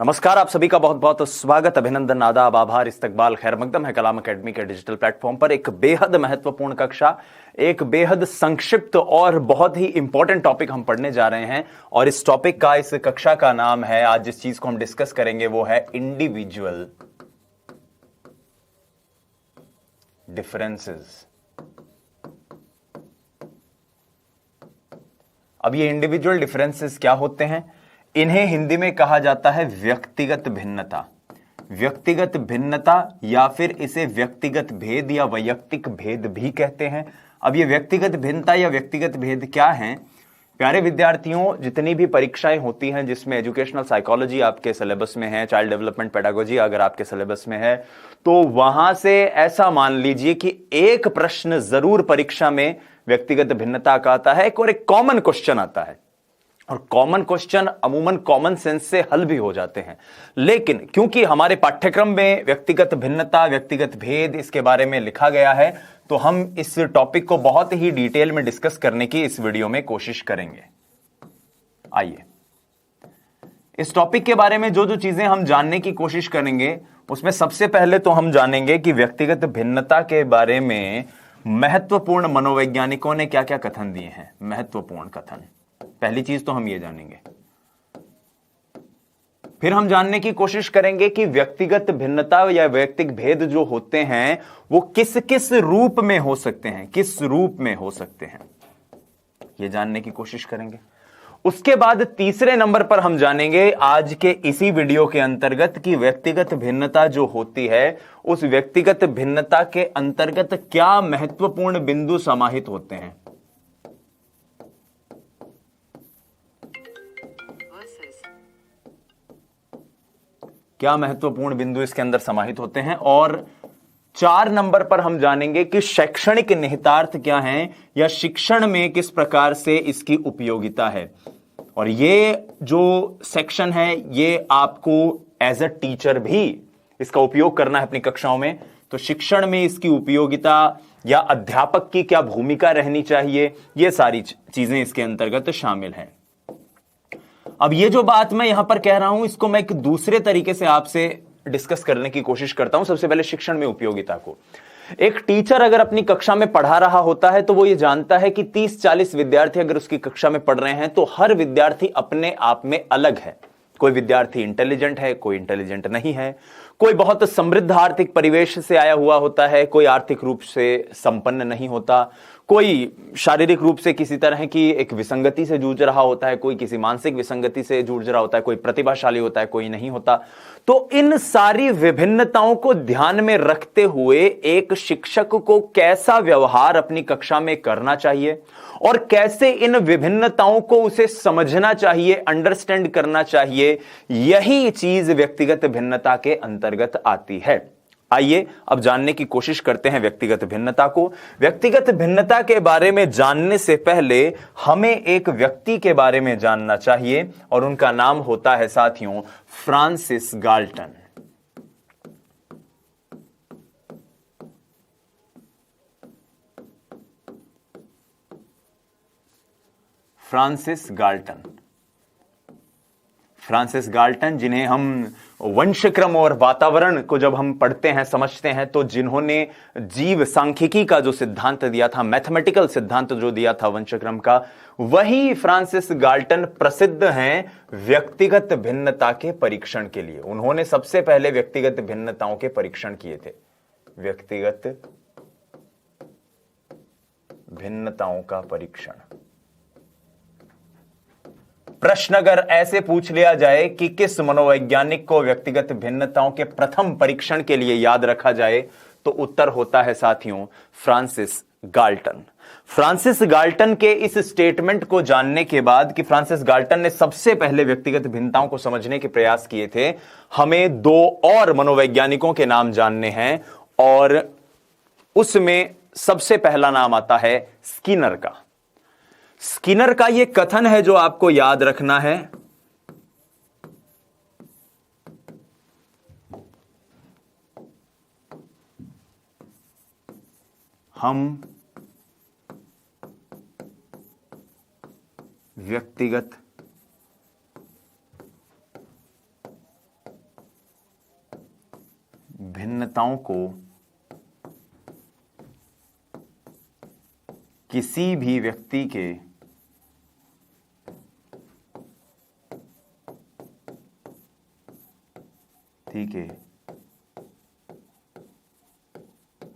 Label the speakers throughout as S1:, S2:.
S1: नमस्कार, आप सभी का बहुत बहुत स्वागत, अभिनंदन, आदाब, आभार, इस्तकबाल, खैर मकदम है कलाम अकेडमी के डिजिटल प्लेटफॉर्म पर। एक बेहद महत्वपूर्ण कक्षा, एक बेहद संक्षिप्त और बहुत ही इंपॉर्टेंट टॉपिक हम पढ़ने जा रहे हैं। और इस टॉपिक का, इस कक्षा का नाम है, आज जिस चीज को हम डिस्कस करेंगे वो है इंडिविजुअल डिफरेंसेस। अब ये इंडिविजुअल डिफरेंसेस क्या होते हैं? इन्हें हिंदी में कहा जाता है व्यक्तिगत भिन्नता। व्यक्तिगत भिन्नता या फिर इसे व्यक्तिगत भेद या वैयक्तिक भेद भी कहते हैं। अब ये व्यक्तिगत भिन्नता या व्यक्तिगत भेद क्या हैं? प्यारे विद्यार्थियों, जितनी भी परीक्षाएं होती हैं जिसमें एजुकेशनल साइकोलॉजी आपके सिलेबस में है, चाइल्ड डेवलपमेंट पेडागोजी अगर आपके सिलेबस में है, तो वहां से ऐसा मान लीजिए कि एक प्रश्न जरूर परीक्षा में व्यक्तिगत भिन्नता का आता है और एक कॉमन क्वेश्चन आता है। और कॉमन क्वेश्चन अमूमन कॉमन सेंस से हल भी हो जाते हैं। लेकिन क्योंकि हमारे पाठ्यक्रम में व्यक्तिगत भिन्नता, व्यक्तिगत भेद इसके बारे में लिखा गया है, तो हम इस टॉपिक को बहुत ही डिटेल में डिस्कस करने की इस वीडियो में कोशिश करेंगे। आइए, इस टॉपिक के बारे में जो जो चीजें हम जानने की कोशिश करेंगे, उसमें सबसे पहले तो हम जानेंगे कि व्यक्तिगत भिन्नता के बारे में महत्वपूर्ण मनोवैज्ञानिकों ने क्या क्या कथन दिए हैं। महत्वपूर्ण कथन, पहली चीज तो हम ये जानेंगे। फिर हम जानने की कोशिश करेंगे कि व्यक्तिगत भिन्नता या व्यक्तिगत भेद जो होते हैं वो किस किस रूप में हो सकते हैं, किस रूप में हो सकते हैं, ये जानने की कोशिश करेंगे। उसके बाद तीसरे नंबर पर हम जानेंगे आज के इसी वीडियो के अंतर्गत कि व्यक्तिगत भिन्नता जो होती है, उस व्यक्तिगत भिन्नता के अंतर्गत क्या महत्वपूर्ण बिंदु समाहित होते हैं। क्या महत्वपूर्ण बिंदु इसके अंदर समाहित होते हैं। और 4 नंबर पर हम जानेंगे कि शैक्षणिक निहितार्थ क्या हैं या शिक्षण में किस प्रकार से इसकी उपयोगिता है। और ये जो सेक्शन है ये आपको एज अ टीचर भी इसका उपयोग करना है अपनी कक्षाओं में। तो शिक्षण में इसकी उपयोगिता या अध्यापक की क्या भूमिका रहनी चाहिए, ये सारी चीजें इसके अंतर्गत शामिल हैं। अब ये जो बात मैं यहां पर कह रहा हूं, इसको मैं एक दूसरे तरीके से आपसे डिस्कस करने की कोशिश करता हूं। सबसे पहले शिक्षण में उपयोगिता को, एक टीचर अगर अपनी कक्षा में पढ़ा रहा होता है तो वो ये जानता है कि 30-40 विद्यार्थी अगर उसकी कक्षा में पढ़ रहे हैं तो हर विद्यार्थी अपने आप में अलग है। कोई विद्यार्थी इंटेलिजेंट है, कोई इंटेलिजेंट नहीं है, कोई बहुत समृद्ध आर्थिक परिवेश से आया हुआ होता है, कोई आर्थिक रूप से संपन्न नहीं होता, कोई शारीरिक रूप से किसी तरह की एक विसंगति से जूझ रहा होता है, कोई किसी मानसिक विसंगति से जूझ रहा होता है, कोई प्रतिभाशाली होता है, कोई नहीं होता। तो इन सारी विभिन्नताओं को ध्यान में रखते हुए एक शिक्षक को कैसा व्यवहार अपनी कक्षा में करना चाहिए और कैसे इन विभिन्नताओं को उसे समझना चाहिए, अंडरस्टैंड करना चाहिए, यही चीज व्यक्तिगत भिन्नता के अंतर्गत आती है। आइए अब जानने की कोशिश करते हैं व्यक्तिगत भिन्नता को। व्यक्तिगत भिन्नता के बारे में जानने से पहले हमें एक व्यक्ति के बारे में जानना चाहिए और उनका नाम होता है साथियों Francis Galton. Francis Galton, Francis Galton, जिन्हें हम वंशक्रम और वातावरण को जब हम पढ़ते हैं, समझते हैं, तो जिन्होंने जीव सांख्यिकी का जो सिद्धांत दिया था, मैथमेटिकल सिद्धांत जो दिया था वंशक्रम का, वही फ्रांसिस गाल्टन प्रसिद्ध हैं व्यक्तिगत भिन्नता के परीक्षण के लिए। उन्होंने सबसे पहले व्यक्तिगत भिन्नताओं के परीक्षण किए थे। व्यक्तिगत भिन्नताओं का परीक्षण। प्रश्न अगर ऐसे पूछ लिया जाए कि किस मनोवैज्ञानिक को व्यक्तिगत भिन्नताओं के प्रथम परीक्षण के लिए याद रखा जाए, तो उत्तर होता है साथियों फ्रांसिस गाल्टन। फ्रांसिस गाल्टन के इस स्टेटमेंट को जानने के बाद कि फ्रांसिस गाल्टन ने सबसे पहले व्यक्तिगत भिन्नताओं को समझने के प्रयास किए थे, हमें 2 और मनोवैज्ञानिकों के नाम जानने हैं और उसमें सबसे पहला नाम आता है स्किनर का। स्किनर का यह कथन है जो आपको याद रखना है। हम व्यक्तिगत भिन्नताओं को किसी भी व्यक्ति के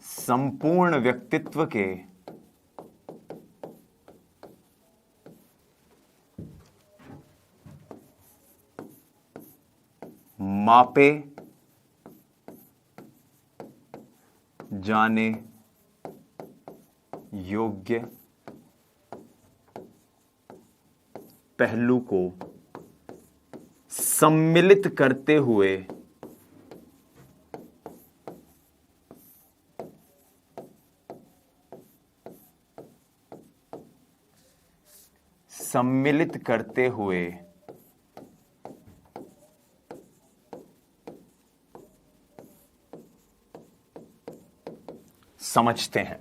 S1: संपूर्ण व्यक्तित्व के मापे जाने योग्य पहलू को सम्मिलित करते हुए समझते हैं।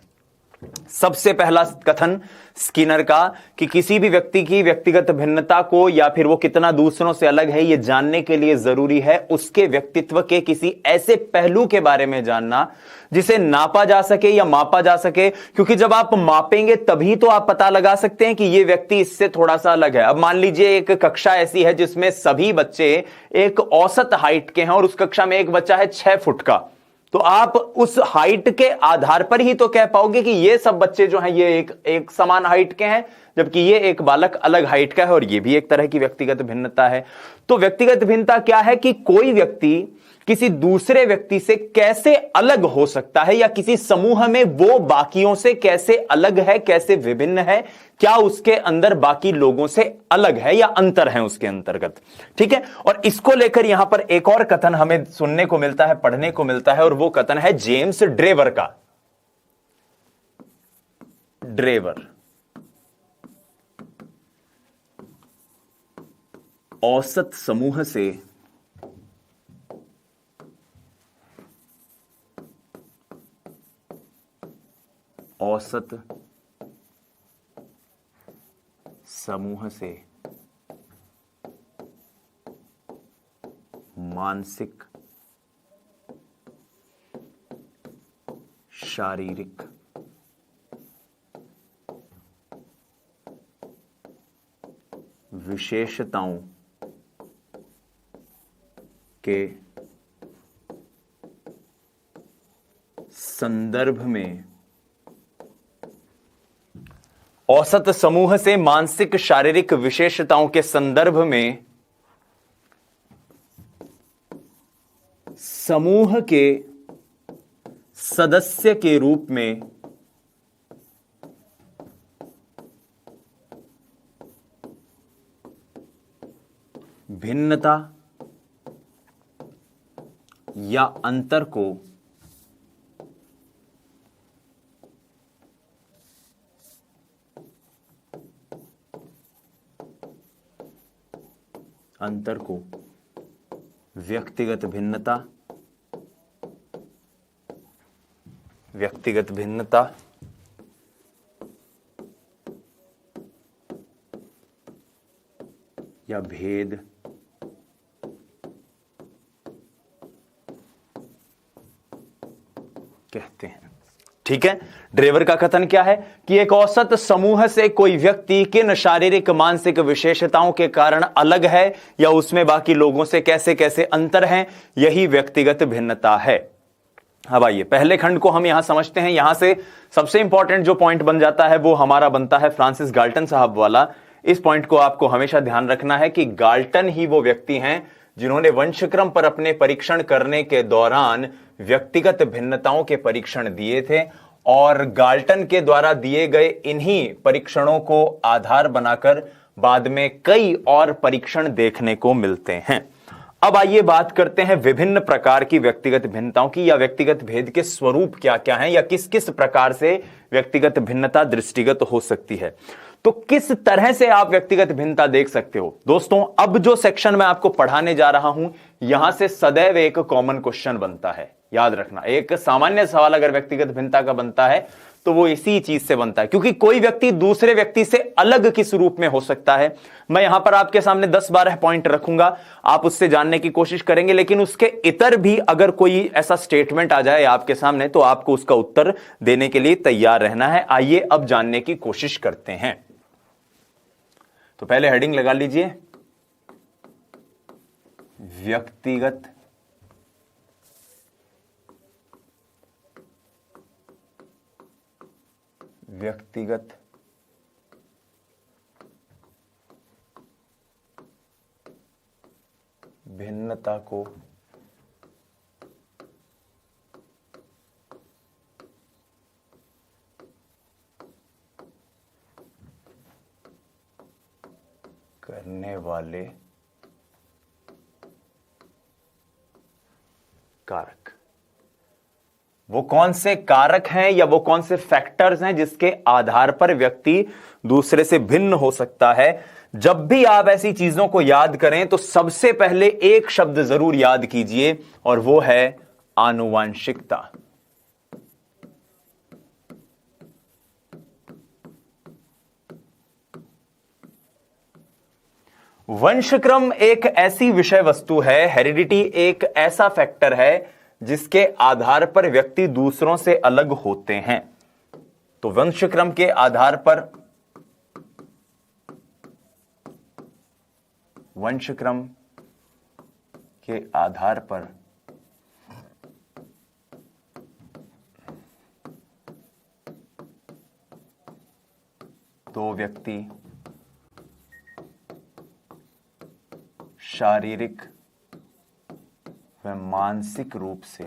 S1: सबसे पहला कथन स्किनर का कि किसी भी व्यक्ति की व्यक्तिगत भिन्नता को या फिर वो कितना दूसरों से अलग है ये जानने के लिए जरूरी है उसके व्यक्तित्व के किसी ऐसे पहलू के बारे में जानना जिसे नापा जा सके या मापा जा सके, क्योंकि जब आप मापेंगे तभी तो आप पता लगा सकते हैं कि ये व्यक्ति इससे थोड़ा सा अलग है। अब मान लीजिए एक कक्षा ऐसी है जिसमें सभी बच्चे एक औसत हाइट के हैं और उस कक्षा में एक बच्चा है 6 फुट का, तो आप उस हाइट के आधार पर ही तो कह पाओगे कि ये सब बच्चे जो हैं ये एक समान हाइट के हैं, जबकि ये एक बालक अलग हाइट का है और ये भी एक तरह की व्यक्तिगत भिन्नता है। तो व्यक्तिगत भिन्नता क्या है कि कोई व्यक्ति किसी दूसरे व्यक्ति से कैसे अलग हो सकता है या किसी समूह में वो बाकियों से कैसे अलग है, कैसे विभिन्न है, क्या उसके अंदर बाकी लोगों से अलग है या अंतर है उसके अंतर्गत। ठीक है, और इसको लेकर यहां पर एक और कथन हमें सुनने को मिलता है, पढ़ने को मिलता है, और वो कथन है जेम्स ड्रेवर का। ड्रेवर औसत समूह से मानसिक शारीरिक विशेषताओं के संदर्भ में औसत समूह से मानसिक शारीरिक विशेषताओं के संदर्भ में समूह के सदस्य के रूप में भिन्नता या अंतर को व्यक्तिगत भिन्नता या भेद कहते हैं। ठीक है, ड्रेवर का कथन क्या है कि एक औसत समूह से कोई व्यक्ति किन शारीरिक मानसिक विशेषताओं के कारण अलग है या उसमें बाकी लोगों से कैसे कैसे अंतर हैं, यही व्यक्तिगत भिन्नता है। अब आइए पहले खंड को हम यहां समझते हैं। यहां से सबसे इंपॉर्टेंट जो पॉइंट बन जाता है वो हमारा बनता है फ्रांसिस गाल्टन साहब वाला। इस पॉइंट को आपको हमेशा ध्यान रखना है कि गाल्टन ही वो व्यक्ति हैं जिन्होंने वंशक्रम पर अपने परीक्षण करने के दौरान व्यक्तिगत भिन्नताओं के परीक्षण दिए थे, और गाल्टन के द्वारा दिए गए इन्हीं परीक्षणों को आधार बनाकर बाद में कई और परीक्षण देखने को मिलते हैं। अब आइए बात करते हैं विभिन्न प्रकार की व्यक्तिगत भिन्नताओं की, या व्यक्तिगत भेद के स्वरूप क्या क्या हैं, या किस किस प्रकार से व्यक्तिगत भिन्नता दृष्टिगत हो सकती है। तो किस तरह से आप व्यक्तिगत भिन्नता देख सकते हो दोस्तों। अब जो सेक्शन मैं आपको पढ़ाने जा रहा हूं यहां से सदैव एक कॉमन क्वेश्चन बनता है, याद रखना। एक सामान्य सवाल अगर व्यक्तिगत भिन्नता का बनता है तो वो इसी चीज से बनता है, क्योंकि कोई व्यक्ति दूसरे व्यक्ति से अलग किस रूप में हो सकता है। मैं यहां पर आपके सामने 10-12 पॉइंट रखूंगा, आप उससे जानने की कोशिश करेंगे, लेकिन उसके इतर भी अगर कोई ऐसा स्टेटमेंट आ जाए आपके सामने तो आपको उसका उत्तर देने के लिए तैयार रहना है। आइए अब जानने की कोशिश करते हैं। तो पहले हेडिंग लगा लीजिए, व्यक्तिगत भिन्नता को करने वाले कारक। वो कौन से कारक हैं या वो कौन से फैक्टर्स हैं जिसके आधार पर व्यक्ति दूसरे से भिन्न हो सकता है। जब भी आप ऐसी चीजों को याद करें तो सबसे पहले एक शब्द जरूर याद कीजिए और वो है आनुवांशिकता। वंशक्रम एक ऐसी विषय वस्तु है, हेरिडिटी एक ऐसा फैक्टर है जिसके आधार पर व्यक्ति दूसरों से अलग होते हैं। तो वंशक्रम के आधार पर दो व्यक्ति शारीरिक व मानसिक रूप से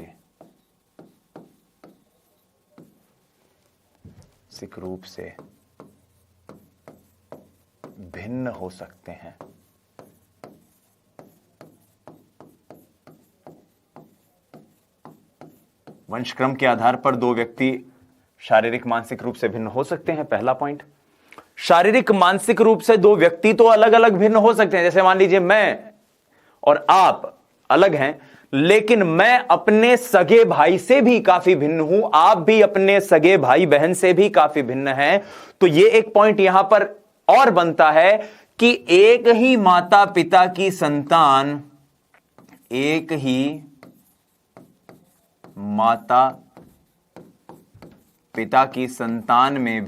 S1: भिन्न हो सकते हैं। वंशक्रम के आधार पर दो व्यक्ति शारीरिक मानसिक रूप से भिन्न हो सकते हैं, पहला पॉइंट। शारीरिक मानसिक रूप से दो व्यक्ति तो अलग अलग भिन्न हो सकते हैं। जैसे मान लीजिए मैं और आप अलग हैं, लेकिन मैं अपने सगे भाई से भी काफी भिन्न हूं, आप भी अपने सगे भाई बहन से भी काफी भिन्न हैं। तो यह एक पॉइंट यहां पर और बनता है कि एक ही माता पिता की संतान, एक ही माता पिता की संतान में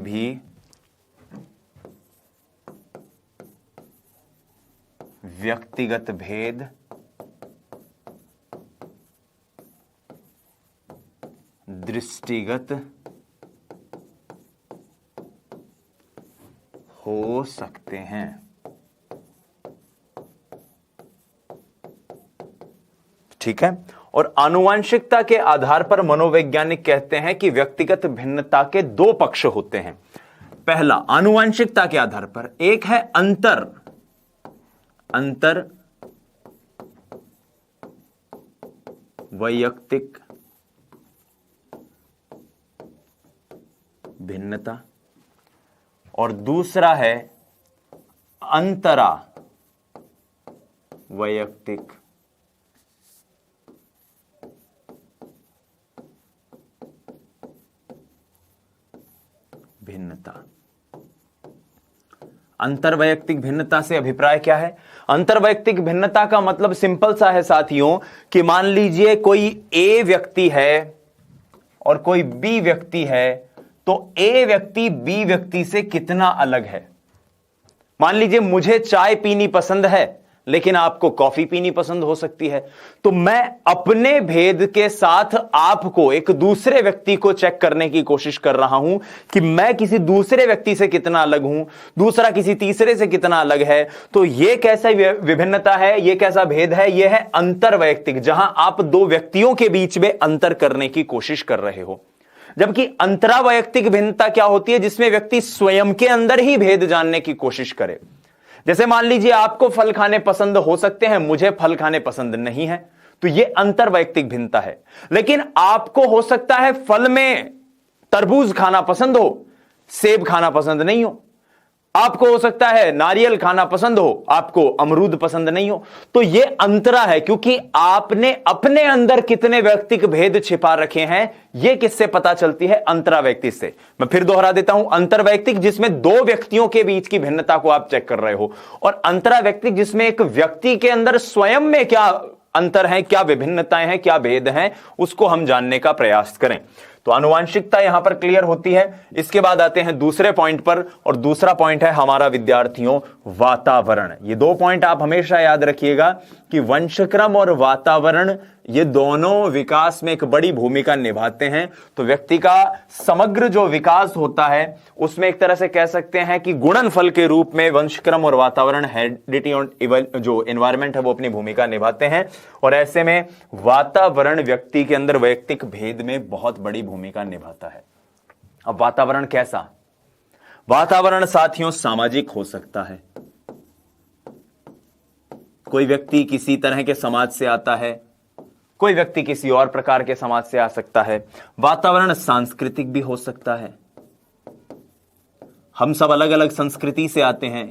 S1: भी व्यक्तिगत भेद, दृष्टिगत हो सकते हैं। ठीक है। और आनुवांशिकता के आधार पर मनोवैज्ञानिक कहते हैं कि व्यक्तिगत भिन्नता के दो पक्ष होते हैं। पहला, आनुवांशिकता के आधार पर एक है अंतर वैयक्तिक भिन्नता और दूसरा है अंतरा वैयक्तिक भिन्नता। अंतरवैयक्तिक भिन्नता से अभिप्राय क्या है? अंतरवैयक्तिक भिन्नता का मतलब सिंपल सा है साथियों कि मान लीजिए कोई ए व्यक्ति है और कोई बी व्यक्ति है, तो ए व्यक्ति बी व्यक्ति से कितना अलग है। मान लीजिए मुझे चाय पीनी पसंद है लेकिन आपको कॉफी पीनी पसंद हो सकती है, तो मैं अपने भेद के साथ आपको, एक दूसरे व्यक्ति को चेक करने की कोशिश कर रहा हूं कि मैं किसी दूसरे व्यक्ति से कितना अलग हूं, दूसरा किसी तीसरे से कितना अलग है। तो यह कैसा विभिन्नता है, यह कैसा भेद है? यह है अंतरवैयक्तिक, जहां आप दो व्यक्तियों के बीच में अंतर करने की कोशिश कर रहे हो। जबकि अंतरावैयक्तिक भिन्नता क्या होती है? जिसमें व्यक्ति स्वयं के अंदर ही भेद जानने की कोशिश करे। जैसे मान लीजिए आपको फल खाने पसंद हो सकते हैं, मुझे फल खाने पसंद नहीं है, तो यह अंतरवैयक्तिक भिन्नता है। लेकिन आपको हो सकता है फल में तरबूज खाना पसंद हो, सेब खाना पसंद नहीं हो। आपको हो सकता है नारियल खाना पसंद हो, आपको अमरूद पसंद नहीं हो। तो यह अंतरा है, क्योंकि आपने अपने अंदर कितने व्यक्तिक भेद छिपा रखे हैं, यह किससे पता चलती है? अंतरा व्यक्ति से। मैं फिर दोहरा देता हूं, अंतर्वैयक्तिक जिसमें दो व्यक्तियों के बीच की भिन्नता को आप चेक कर रहे हो, और अंतरा व्यक्तिक जिसमें एक व्यक्ति के अंदर स्वयं में क्या अंतर है, क्या विभिन्नताएं हैं, क्या भेद हैं, उसको हम जानने का प्रयास करें। तो आनुवांशिकता यहां पर क्लियर होती है। इसके बाद आते हैं दूसरे पॉइंट पर, और दूसरा पॉइंट है हमारा विद्यार्थियों वातावरण। ये दो पॉइंट आप हमेशा याद रखिएगा कि वंशक्रम और वातावरण ये दोनों विकास में एक बड़ी भूमिका निभाते हैं। तो व्यक्ति का समग्र जो विकास होता है उसमें एक तरह से कह सकते हैं कि गुणनफल के रूप में वंशक्रम और वातावरण, हेरिडिटी और जो एनवायरमेंट है वो अपनी भूमिका निभाते हैं। और ऐसे में वातावरण व्यक्ति के अंदर वैयक्तिक भेद में बहुत बड़ी भूमिका निभाता है। अब वातावरण कैसा? वातावरण साथियों सामाजिक हो सकता है। कोई व्यक्ति किसी तरह के समाज से आता है, कोई व्यक्ति किसी और प्रकार के समाज से आ सकता है। वातावरण सांस्कृतिक भी हो सकता है। हम सब अलग अलग संस्कृति से आते हैं।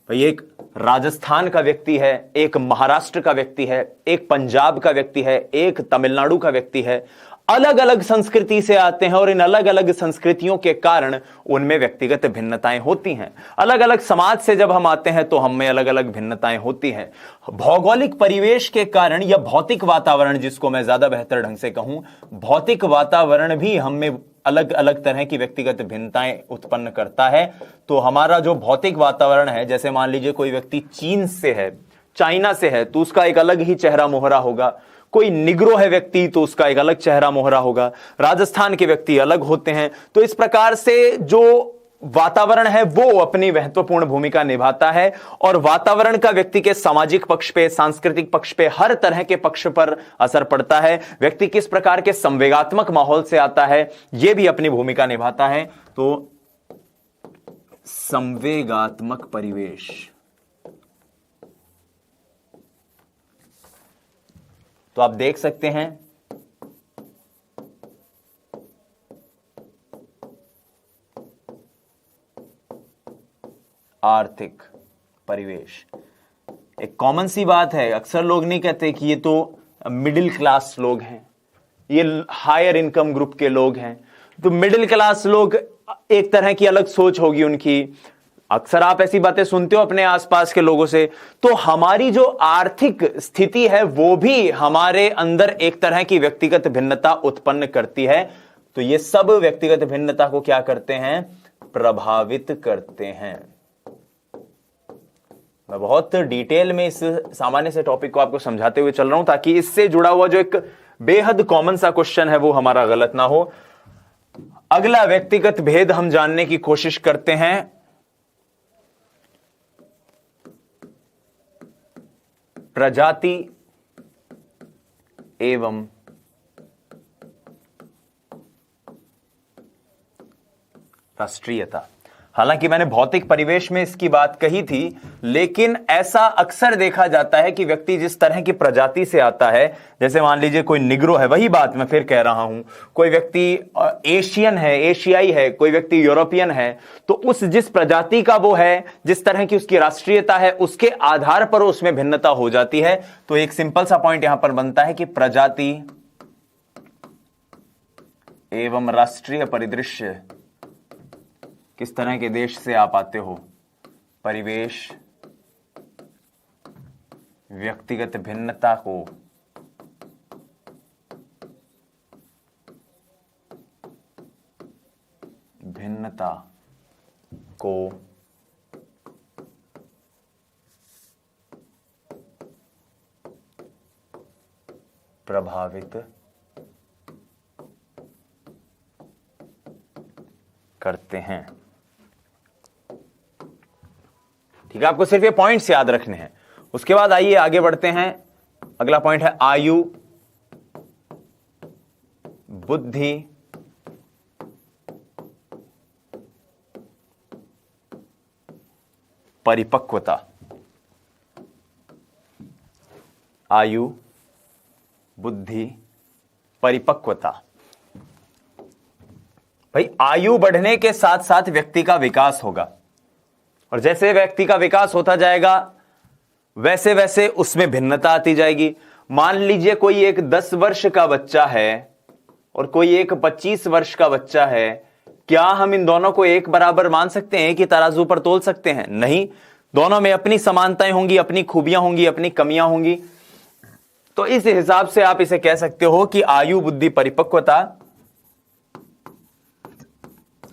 S1: भाई एक राजस्थान का व्यक्ति है, एक महाराष्ट्र का व्यक्ति है, एक पंजाब का व्यक्ति है, एक तमिलनाडु का व्यक्ति है। अलग अलग संस्कृति से आते हैं और इन अलग अलग संस्कृतियों के कारण उनमें व्यक्तिगत भिन्नताएं होती हैं। अलग अलग समाज से जब हम आते हैं तो हम में अलग अलग भिन्नताएं होती हैं। भौगोलिक परिवेश के कारण या भौतिक वातावरण, जिसको मैं ज्यादा बेहतर ढंग से कहूं, भौतिक वातावरण भी हम में अलग अलग तरह की व्यक्तिगत भिन्नताएं उत्पन्न करता है। तो हमारा जो भौतिक वातावरण है, जैसे मान लीजिए कोई व्यक्ति चीन से है, चाइना से है, तो उसका एक अलग ही चेहरा मोहरा होगा। कोई निग्रो है व्यक्ति तो उसका एक अलग चेहरा मोहरा होगा। राजस्थान के व्यक्ति अलग होते हैं। तो इस प्रकार से जो वातावरण है वो अपनी महत्वपूर्ण भूमिका निभाता है, और वातावरण का व्यक्ति के सामाजिक पक्ष पे, सांस्कृतिक पक्ष पे, हर तरह के पक्ष पर असर पड़ता है। व्यक्ति किस प्रकार के संवेगात्मक माहौल से आता है यह भी अपनी भूमिका निभाता है। तो संवेगात्मक परिवेश, तो आप देख सकते हैं आर्थिक परिवेश एक कॉमन सी बात है। अक्सर लोग नहीं कहते कि ये तो मिडिल क्लास लोग हैं, ये हायर इनकम ग्रुप के लोग हैं। तो मिडिल क्लास लोग, एक तरह की अलग सोच होगी उनकी। अक्सर आप ऐसी बातें सुनते हो अपने आसपास के लोगों से। तो हमारी जो आर्थिक स्थिति है वो भी हमारे अंदर एक तरह की व्यक्तिगत भिन्नता उत्पन्न करती है। तो ये सब व्यक्तिगत भिन्नता को क्या करते हैं? प्रभावित करते हैं। मैं बहुत डिटेल में इस सामान्य से टॉपिक को आपको समझाते हुए चल रहा हूं ताकि इससे जुड़ा हुआ जो एक बेहद कॉमन सा क्वेश्चन है वो हमारा गलत ना हो। अगला व्यक्तिगत भेद हम जानने की कोशिश करते हैं। प्रजाति एवं राष्ट्रीयता। हालांकि मैंने भौतिक परिवेश में इसकी बात कही थी, लेकिन ऐसा अक्सर देखा जाता है कि व्यक्ति जिस तरह की प्रजाति से आता है, जैसे मान लीजिए कोई निग्रो है, वही बात मैं फिर कह रहा हूं, कोई व्यक्ति एशियन है, एशियाई है, कोई व्यक्ति यूरोपियन है, तो उस जिस प्रजाति का वो है, जिस तरह की उसकी राष्ट्रीयता है, उसके आधार पर उसमें भिन्नता हो जाती है। तो एक सिंपल सा पॉइंट यहां पर बनता है कि प्रजाति एवं राष्ट्रीय परिदृश्य, किस तरह के देश से आप आते हो, परिवेश व्यक्तिगत भिन्नता को प्रभावित करते हैं। ठीक है, आपको सिर्फ ये पॉइंट्स याद रखने हैं। उसके बाद आइए आगे बढ़ते हैं। अगला पॉइंट है आयु, बुद्धि, परिपक्वता। आयु, बुद्धि, परिपक्वता। भाई आयु बढ़ने के साथ साथ व्यक्ति का विकास होगा। और जैसे व्यक्ति का विकास होता जाएगा वैसे वैसे उसमें भिन्नता आती जाएगी। मान लीजिए कोई एक 10 वर्ष का बच्चा है और कोई एक 25 वर्ष का बच्चा है, क्या हम इन दोनों को एक बराबर मान सकते हैं कि तराजू पर तोल सकते हैं? नहीं, दोनों में अपनी समानताएं होंगी, अपनी खूबियां होंगी, अपनी कमियां होंगी। तो इस हिसाब से आप इसे कह सकते हो कि आयु, बुद्धि, परिपक्वता,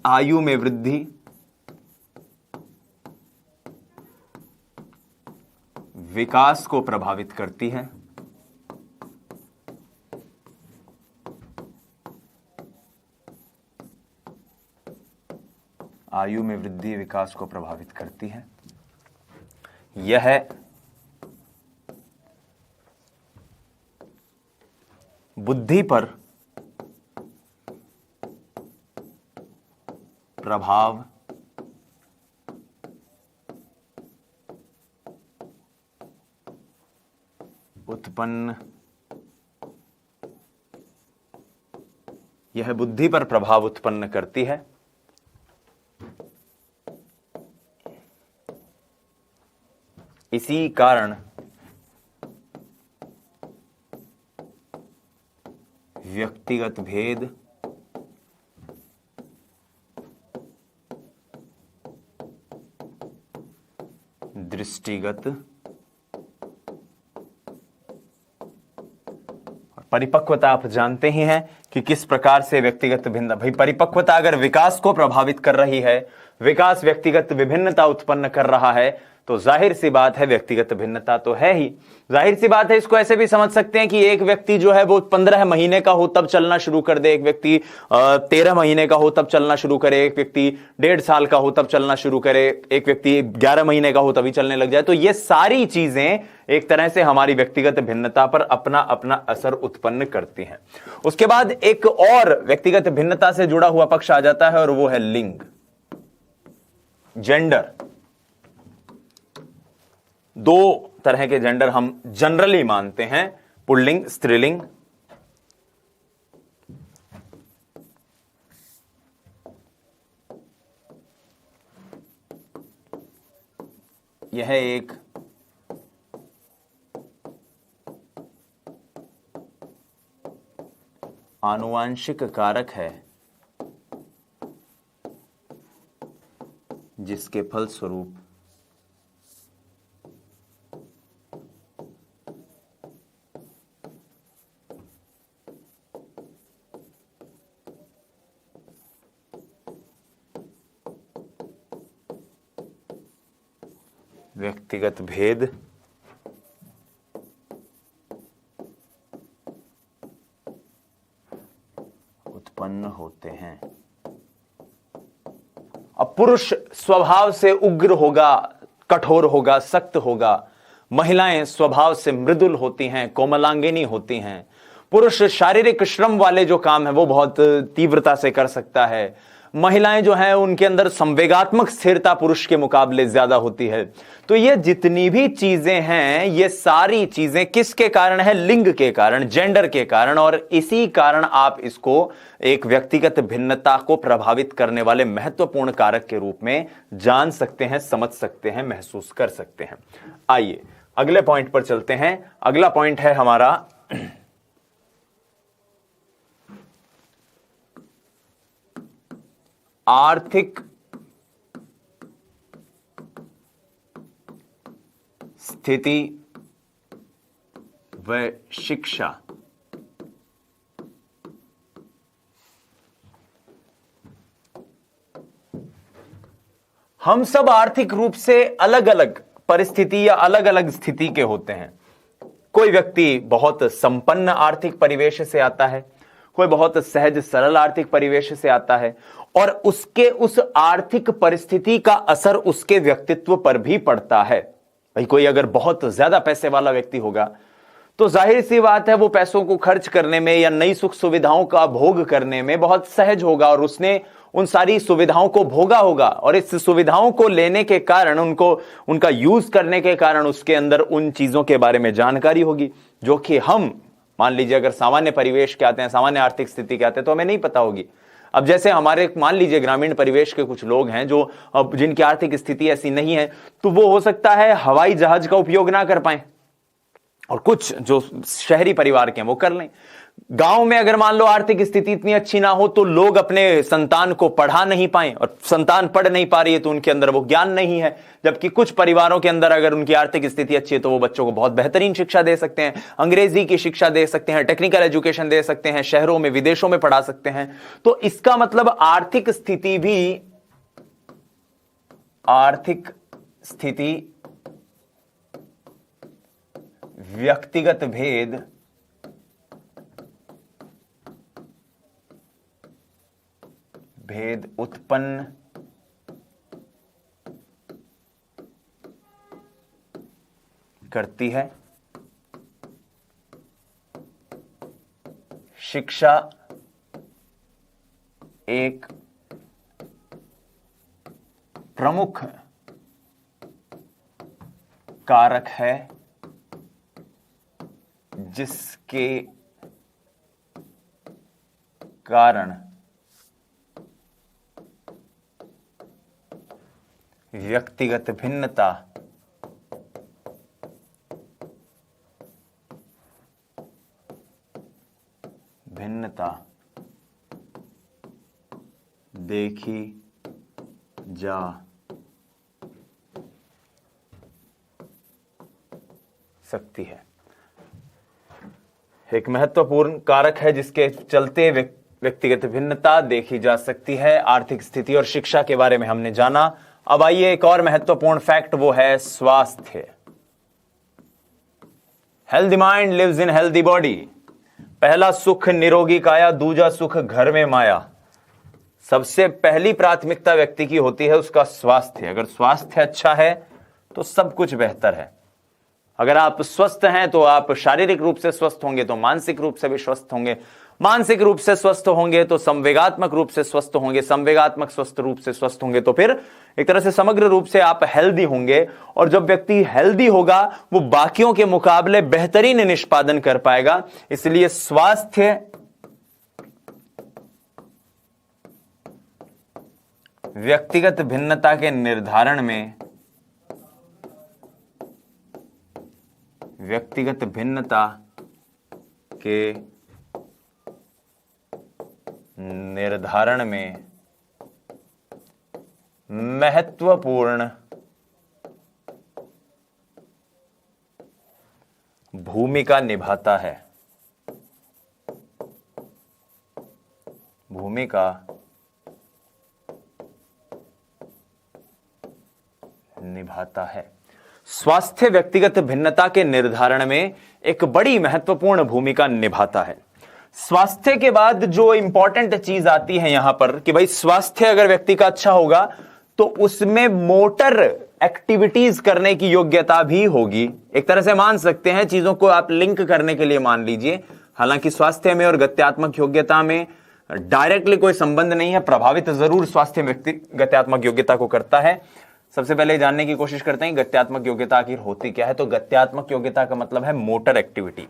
S1: आयु में वृद्धि, विकास को प्रभावित करती है। आयु में वृद्धि विकास को प्रभावित करती है। यह बुद्धि पर प्रभाव उत्पन्न, यह बुद्धि पर प्रभाव उत्पन्न करती है। इसी कारण व्यक्तिगत भेद, दृष्टिगत और परिपक्वता आप जानते ही हैं कि किस प्रकार से व्यक्तिगत भिन्नता, भाई परिपक्वता अगर विकास को प्रभावित कर रही है, विकास व्यक्तिगत विभिन्नता उत्पन्न कर रहा है, तो जाहिर सी बात है व्यक्तिगत भिन्नता तो है ही। जाहिर सी बात है, इसको ऐसे भी समझ सकते हैं कि एक व्यक्ति जो है वो 15 महीने का हो तब चलना शुरू कर दे, एक व्यक्ति 13 महीने का हो तब चलना शुरू करे, एक व्यक्ति 1.5 साल का हो तब चलना शुरू करे, एक व्यक्ति 11 महीने का हो तभी चलने लग जाए। तो ये सारी चीजें एक तरह से हमारी व्यक्तिगत भिन्नता पर अपना अपना असर उत्पन्न करती हैं। उसके बाद एक और व्यक्तिगत भिन्नता से जुड़ा हुआ पक्ष आ जाता है और वो है लिंग, जेंडर। दो तरह के जेंडर हम जनरली मानते हैं, पुल्लिंग, स्त्रीलिंग। यह एक आनुवांशिक कारक है जिसके फलस्वरूप व्यक्तिगत भेद उत्पन्न होते हैं। अब पुरुष स्वभाव से उग्र होगा, कठोर होगा, सख्त होगा। महिलाएं स्वभाव से मृदुल होती हैं, कोमलांगिनी होती हैं। पुरुष शारीरिक श्रम वाले जो काम है वो बहुत तीव्रता से कर सकता है। महिलाएं जो हैं उनके अंदर संवेगात्मक स्थिरता पुरुष के मुकाबले ज्यादा होती है। तो ये जितनी भी चीजें हैं, ये सारी चीजें किसके कारण है? लिंग के कारण, जेंडर के कारण। और इसी कारण आप इसको एक व्यक्तिगत भिन्नता को प्रभावित करने वाले महत्वपूर्ण कारक के रूप में जान सकते हैं, समझ सकते हैं, महसूस कर सकते हैं। आइए अगले पॉइंट पर चलते हैं। अगला पॉइंट है हमारा आर्थिक स्थिति व शिक्षा। हम सब आर्थिक रूप से अलग अलग परिस्थिति या अलग अलग स्थिति के होते हैं। कोई व्यक्ति बहुत संपन्न आर्थिक परिवेश से आता है, कोई बहुत सहज सरल आर्थिक परिवेश से आता है, और उसके उस आर्थिक परिस्थिति का असर उसके व्यक्तित्व पर भी पड़ता है। भाई कोई अगर बहुत ज्यादा पैसे वाला व्यक्ति होगा तो जाहिर सी बात है वो पैसों को खर्च करने में या नई सुख सुविधाओं का भोग करने में बहुत सहज होगा, और उसने उन सारी सुविधाओं को भोगा होगा, और इस सुविधाओं को लेने के कारण, उनका यूज करने के कारण उसके अंदर उन चीजों के बारे में जानकारी होगी जो कि हम मान लीजिए अगर सामान्य परिवेश के आते हैं, सामान्य आर्थिक स्थिति के आते हैं तो हमें नहीं पता होगी। अब जैसे हमारे मान लीजिए ग्रामीण परिवेश के कुछ लोग हैं जो अब जिनकी आर्थिक स्थिति ऐसी नहीं है, तो वो हो सकता है हवाई जहाज का उपयोग ना कर पाए, और कुछ जो शहरी परिवार के हैं वो कर लें। गांव में अगर मान लो आर्थिक स्थिति इतनी अच्छी ना हो तो लोग अपने संतान को पढ़ा नहीं पाए, और संतान पढ़ नहीं पा रही है तो उनके अंदर वो ज्ञान नहीं है। जबकि कुछ परिवारों के अंदर अगर उनकी आर्थिक स्थिति अच्छी है तो वो बच्चों को बहुत बेहतरीन शिक्षा दे सकते हैं, अंग्रेजी की शिक्षा दे सकते हैं, टेक्निकल एजुकेशन दे सकते हैं, शहरों में विदेशों में पढ़ा सकते हैं। तो इसका मतलब आर्थिक स्थिति व्यक्तिगत भेद उत्पन्न करती है। शिक्षा एक प्रमुख कारक है जिसके कारण व्यक्तिगत भिन्नता देखी जा सकती है। एक महत्वपूर्ण कारक है जिसके चलते व्यक्तिगत भिन्नता देखी जा सकती है। आर्थिक स्थिति और शिक्षा के बारे में हमने जाना। अब आइए एक और महत्वपूर्ण फैक्ट, वो है स्वास्थ्य। Healthy mind lives in healthy body. पहला सुख निरोगी काया, दूजा सुख घर में माया। सबसे पहली प्राथमिकता व्यक्ति की होती है उसका स्वास्थ्य। अगर स्वास्थ्य अच्छा है तो सब कुछ बेहतर है। अगर आप स्वस्थ हैं तो आप शारीरिक रूप से स्वस्थ होंगे तो मानसिक रूप से भी स्वस्थ होंगे, मानसिक रूप से स्वस्थ होंगे तो संवेगात्मक रूप से स्वस्थ होंगे, संवेगात्मक स्वस्थ रूप से स्वस्थ होंगे तो फिर एक तरह से समग्र रूप से आप हेल्दी होंगे। और जब व्यक्ति हेल्दी होगा वो बाकियों के मुकाबले बेहतरीन निष्पादन कर पाएगा। इसलिए स्वास्थ्य व्यक्तिगत भिन्नता के निर्धारण में महत्वपूर्ण भूमिका निभाता है। स्वास्थ्य व्यक्तिगत भिन्नता के निर्धारण में एक बड़ी महत्वपूर्ण भूमिका निभाता है। स्वास्थ्य के बाद जो इंपॉर्टेंट चीज आती है यहां पर कि भाई स्वास्थ्य अगर व्यक्ति का अच्छा होगा तो उसमें मोटर एक्टिविटीज करने की योग्यता भी होगी। एक तरह से मान सकते हैं, चीजों को आप लिंक करने के लिए मान लीजिए। हालांकि स्वास्थ्य में और गत्यात्मक योग्यता में डायरेक्टली कोई संबंध नहीं है, प्रभावित जरूर स्वास्थ्य व्यक्ति गत्यात्मक योग्यता को करता है। सबसे पहले जानने की कोशिश करते हैं गत्यात्मक योग्यता आखिर होती क्या है। तो गत्यात्मक योग्यता का मतलब है मोटर एक्टिविटी।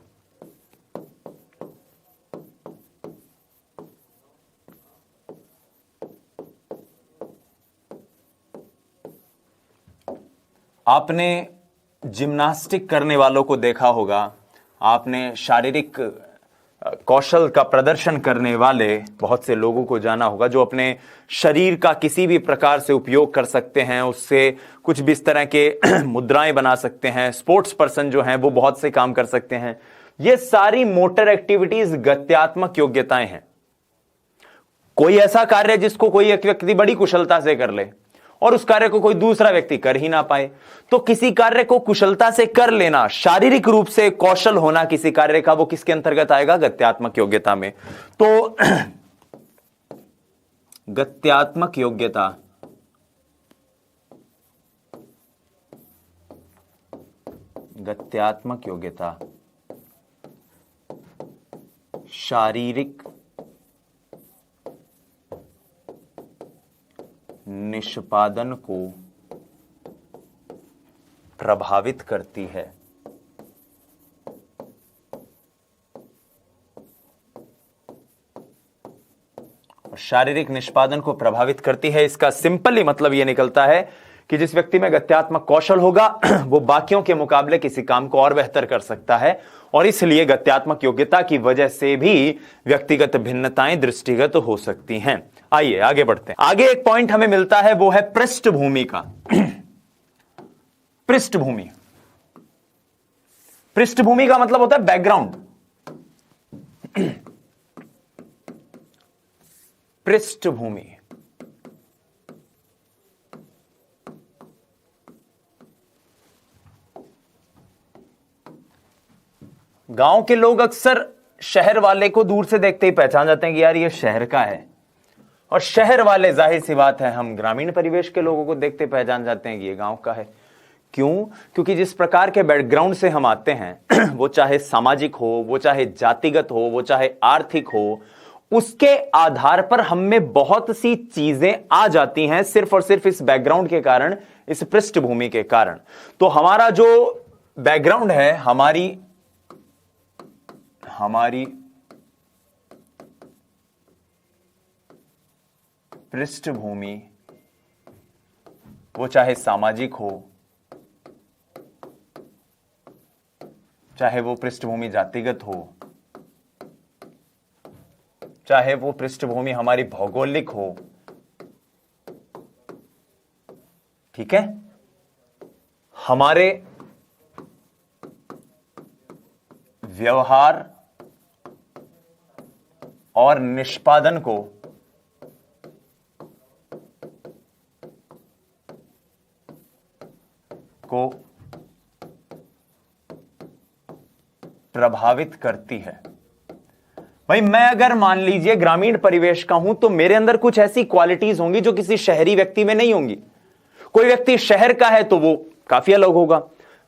S1: आपने जिम्नास्टिक करने वालों को देखा होगा, आपने शारीरिक कौशल का प्रदर्शन करने वाले बहुत से लोगों को जाना होगा जो अपने शरीर का किसी भी प्रकार से उपयोग कर सकते हैं, उससे कुछ भी इस तरह के मुद्राएं बना सकते हैं। स्पोर्ट्स पर्सन जो हैं वो बहुत से काम कर सकते हैं। ये सारी मोटर एक्टिविटीज गत्यात्मक योग्यताएं हैं। कोई ऐसा कार्य जिसको कोई एक व्यक्ति बड़ी कुशलता से कर ले और उस कार्य को कोई दूसरा व्यक्ति कर ही ना पाए, तो किसी कार्य को कुशलता से कर लेना, शारीरिक रूप से कौशल होना किसी कार्य का, वो किसके अंतर्गत आएगा? गत्यात्मक योग्यता में। तो गत्यात्मक योग्यता शारीरिक निष्पादन को प्रभावित करती है। और शारीरिक निष्पादन को प्रभावित करती है। इसका सिंपली मतलब यह निकलता है कि जिस व्यक्ति में गत्यात्मक कौशल होगा वो बाकियों के मुकाबले किसी काम को और बेहतर कर सकता है, और इसलिए गत्यात्मक योग्यता की वजह से भी व्यक्तिगत भिन्नताएं दृष्टिगत हो सकती हैं। आइए आगे बढ़ते हैं। आगे एक पॉइंट हमें मिलता है, वो है पृष्ठभूमि का। पृष्ठभूमि, पृष्ठभूमि का मतलब होता है बैकग्राउंड। पृष्ठभूमि, गांव के लोग अक्सर शहर वाले को दूर से देखते ही पहचान जाते हैं कि यार ये शहर का है, और शहर वाले जाहिर सी बात है हम ग्रामीण परिवेश के लोगों को देखते पहचान जाते हैं कि ये गांव का है। क्यों? क्योंकि जिस प्रकार के बैकग्राउंड से हम आते हैं वो चाहे सामाजिक हो, वो चाहे जातिगत हो, वो चाहे आर्थिक हो, उसके आधार पर हम में बहुत सी चीजें आ जाती हैं सिर्फ और सिर्फ इस बैकग्राउंड के कारण, इस पृष्ठभूमि के कारण। तो हमारा जो बैकग्राउंड है, हमारी पृष्ठभूमि, वो चाहे सामाजिक हो, चाहे वो पृष्ठभूमि जातिगत हो, चाहे वो पृष्ठभूमि हमारी भौगोलिक हो, ठीक है, हमारे व्यवहार और निष्पादन को प्रभावित करती है। भाई मैं अगर मान लीजिए ग्रामीण परिवेश का हूं तो मेरे अंदर कुछ ऐसी क्वालिटीज होंगी जो किसी शहरी व्यक्ति में नहीं होंगी। कोई व्यक्ति शहर का है तो वो काफी अलग होगा।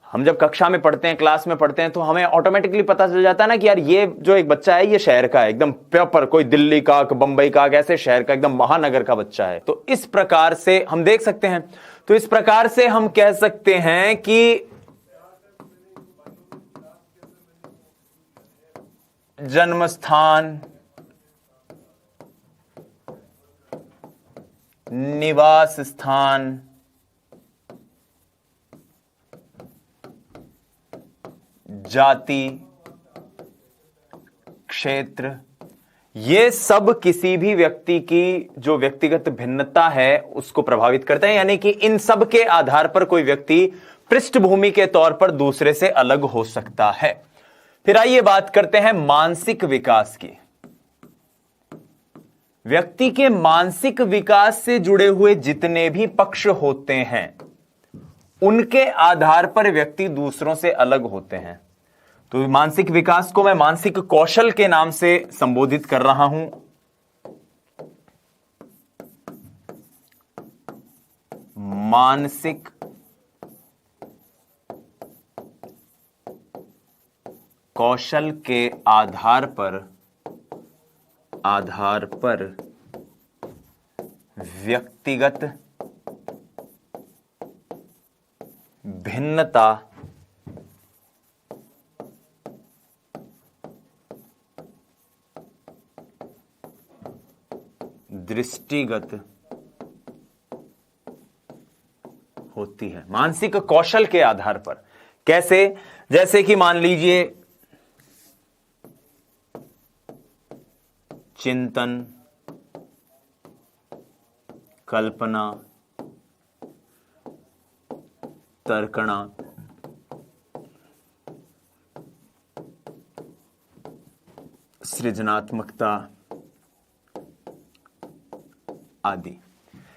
S1: हम जब कक्षा में पढ़ते हैं, क्लास में पढ़ते हैं, तो हमें ऑटोमेटिकली पता चल जाता है ना कि यार ये जो एक बच्चा है ये शहर का है, एकदम प्रॉपर, कोई दिल्ली का, बंबई का, ऐसे शहर का, एकदम महानगर का बच्चा है। तो इस प्रकार से हम देख सकते हैं, तो इस प्रकार से हम कह सकते हैं कि जन्म स्थान, निवास स्थान, जाति, क्षेत्र, ये सब किसी भी व्यक्ति की जो व्यक्तिगत भिन्नता है उसको प्रभावित करते हैं। यानी कि इन सब के आधार पर कोई व्यक्ति पृष्ठभूमि के तौर पर दूसरे से अलग हो सकता है। फिर आइए बात करते हैं मानसिक विकास की। व्यक्ति के मानसिक विकास से जुड़े हुए जितने भी पक्ष होते हैं उनके आधार पर व्यक्ति दूसरों से अलग होते हैं। तो मानसिक विकास को मैं मानसिक कौशल के नाम से संबोधित कर रहा हूं। मानसिक कौशल के आधार पर व्यक्तिगत भिन्नता दृष्टिगत होती है। मानसिक कौशल के आधार पर कैसे? जैसे कि मान लीजिए चिंतन, कल्पना, तर्कणा, सृजनात्मकता आदि।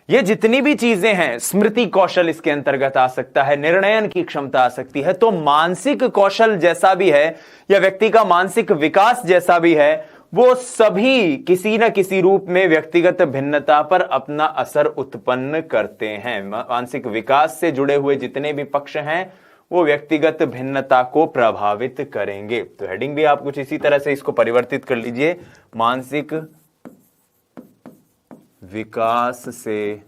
S1: ये जितनी भी चीजें हैं, स्मृति कौशल इसके अंतर्गत आ सकता है, निर्णयन की क्षमता आ सकती है। तो मानसिक कौशल जैसा भी है या व्यक्ति का मानसिक विकास जैसा भी है, वो सभी किसी न किसी रूप में व्यक्तिगत भिन्नता पर अपना असर उत्पन्न करते हैं। मानसिक विकास से जुड़े हुए जितने भी पक्ष हैं वो व्यक्तिगत भिन्नता को प्रभावित करेंगे। तो हेडिंग भी आप कुछ इसी तरह से इसको परिवर्तित कर लीजिए, मानसिक विकास से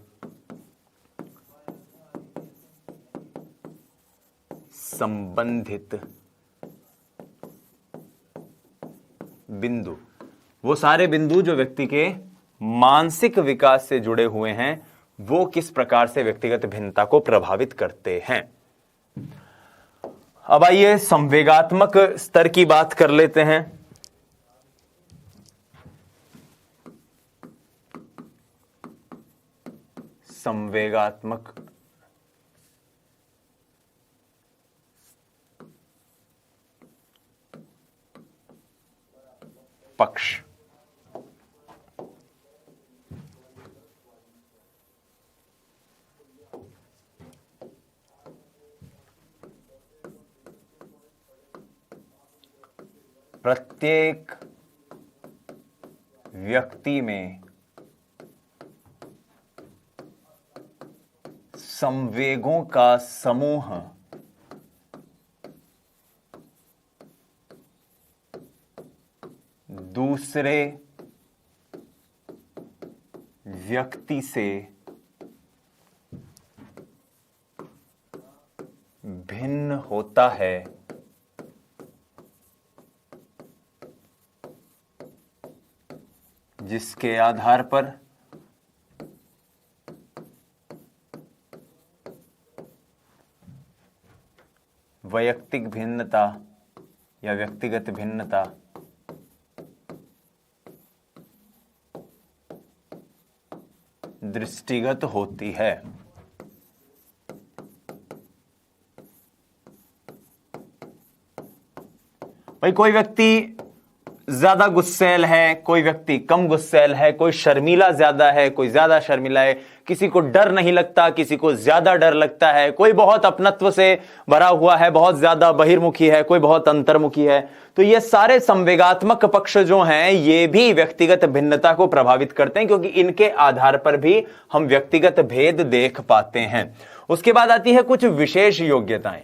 S1: संबंधित बिंदु, वो सारे बिंदु जो व्यक्ति के मानसिक विकास से जुड़े हुए हैं वो किस प्रकार से व्यक्तिगत भिन्नता को प्रभावित करते हैं। अब आइए संवेगात्मक स्तर की बात कर लेते हैं। संवेगात्मक पक्ष। प्रत्येक व्यक्ति में संवेगों का समूह दूसरे व्यक्ति से भिन्न होता है, जिसके आधार पर वैयक्तिक भिन्नता या व्यक्तिगत भिन्नता दृष्टिगत होती है। भाई कोई व्यक्ति ज्यादा गुस्सैल है, कोई व्यक्ति कम गुस्सैल है, कोई शर्मीला ज्यादा है, कोई ज्यादा शर्मीला है, किसी को डर नहीं लगता, किसी को ज्यादा डर लगता है, कोई बहुत अपनत्व से भरा हुआ है, बहुत ज्यादा बहिर्मुखी है, कोई बहुत अंतर्मुखी है। तो ये सारे संवेगात्मक पक्ष जो हैं ये भी व्यक्तिगत भिन्नता को प्रभावित करते हैं, क्योंकि इनके आधार पर भी हम व्यक्तिगत भेद देख पाते हैं। उसके बाद आती है कुछ विशेष योग्यताएं।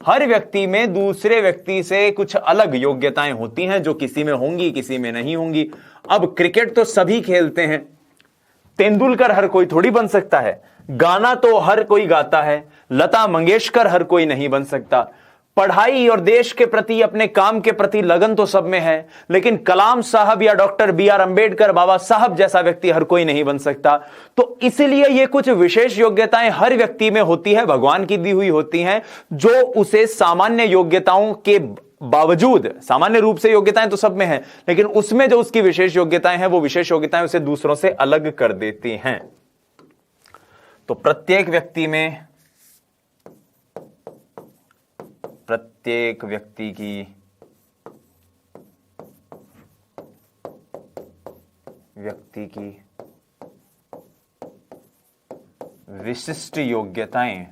S1: हर व्यक्ति में दूसरे व्यक्ति से कुछ अलग योग्यताएं होती हैं, जो किसी में होंगी, किसी में नहीं होंगी। अब क्रिकेट तो सभी खेलते हैं, तेंदुलकर हर कोई थोड़ी बन सकता है। गाना तो हर कोई गाता है, लता मंगेशकर हर कोई नहीं बन सकता। पढ़ाई और देश के प्रति, अपने काम के प्रति लगन तो सब में है, लेकिन कलाम साहब या डॉक्टर बी.आर. अंबेडकर बाबा साहब जैसा व्यक्ति हर कोई नहीं बन सकता। तो इसलिए ये कुछ विशेष योग्यताएं हर व्यक्ति में होती है, भगवान की दी हुई होती हैं, जो उसे सामान्य योग्यताओं के बावजूद, सामान्य रूप से योग्यताएं तो सब में है, लेकिन उसमें जो उसकी विशेष योग्यताएं हैं वो विशेष योग्यताएं उसे दूसरों से अलग कर देती हैं। तो प्रत्येक व्यक्ति की विशिष्ट योग्यताएं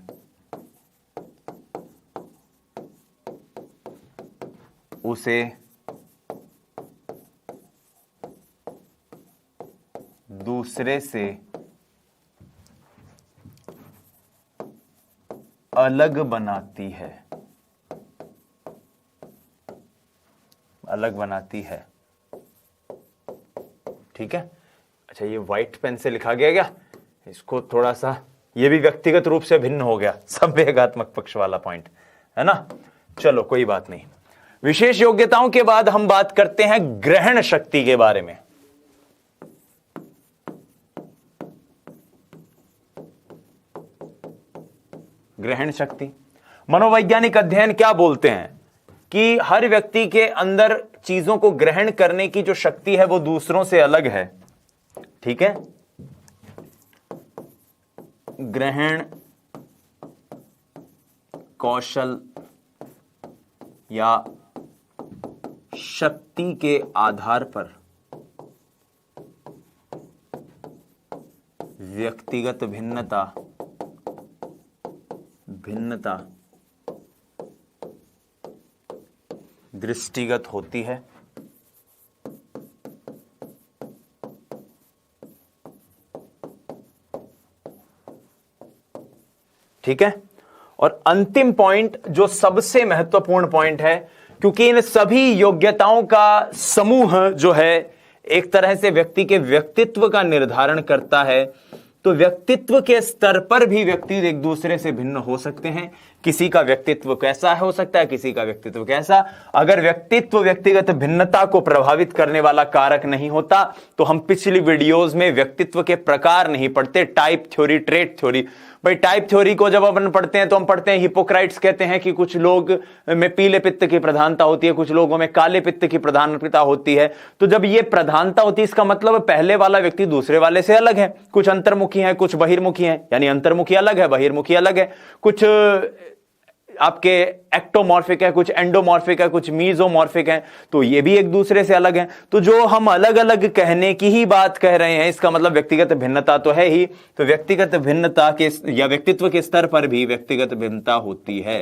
S1: उसे दूसरे से अलग बनाती है, ठीक है। अच्छा, ये व्हाइट पेन से लिखा गया क्या? इसको थोड़ा सा, ये भी व्यक्तिगत रूप से भिन्न हो गया, संवेगात्मक पक्ष वाला पॉइंट है ना। चलो कोई बात नहीं। विशेष योग्यताओं के बाद हम बात करते हैं ग्रहण शक्ति के बारे में। ग्रहण शक्ति, मनोवैज्ञानिक अध्ययन क्या बोलते हैं कि हर व्यक्ति के अंदर चीजों को ग्रहण करने की जो शक्ति है वो दूसरों से अलग है, ठीक है। ग्रहण कौशल या शक्ति के आधार पर व्यक्तिगत भिन्नता दृष्टिगत होती है। ठीक है। और अंतिम पॉइंट जो सबसे महत्वपूर्ण पॉइंट है, क्योंकि इन सभी योग्यताओं का समूह जो है एक तरह से व्यक्ति के व्यक्तित्व का निर्धारण करता है, तो व्यक्तित्व के स्तर पर भी व्यक्ति एक दूसरे से भिन्न हो सकते हैं। किसी का व्यक्तित्व कैसा हो सकता है, किसी का व्यक्तित्व कैसा। अगर व्यक्तित्व व्यक्तिगत भिन्नता को प्रभावित करने वाला कारक नहीं होता तो हम पिछली वीडियोस में व्यक्तित्व के प्रकार नहीं पढ़ते, टाइप थ्योरी, ट्रेट थ्योरी। भाई टाइप थ्योरी को जब अपन पढ़ते हैं तो हम पढ़ते हैं, हिपोक्राइट्स कहते हैं कि कुछ लोग में पीले पित्त की प्रधानता होती है, कुछ लोगों में काले पित्त की प्रधानता होती है। तो जब ये प्रधानता होती है इसका मतलब पहले वाला व्यक्ति दूसरे वाले से अलग है, कुछ अंतर्मुखी है, कुछ बहिर्मुखी है, यानी अंतर्मुखी अलग है, बहिर्मुखी अलग है, कुछ आपके एक्टोमॉर्फिक है, कुछ एंडोमॉर्फिक है, कुछ मीजोमॉर्फिक है, तो ये भी एक दूसरे से अलग है। तो जो हम अलग अलग कहने की ही बात कह रहे हैं इसका मतलब व्यक्तिगत भिन्नता तो है ही। तो व्यक्तिगत भिन्नता के या व्यक्तित्व के स्तर पर भी व्यक्तिगत भिन्नता होती है।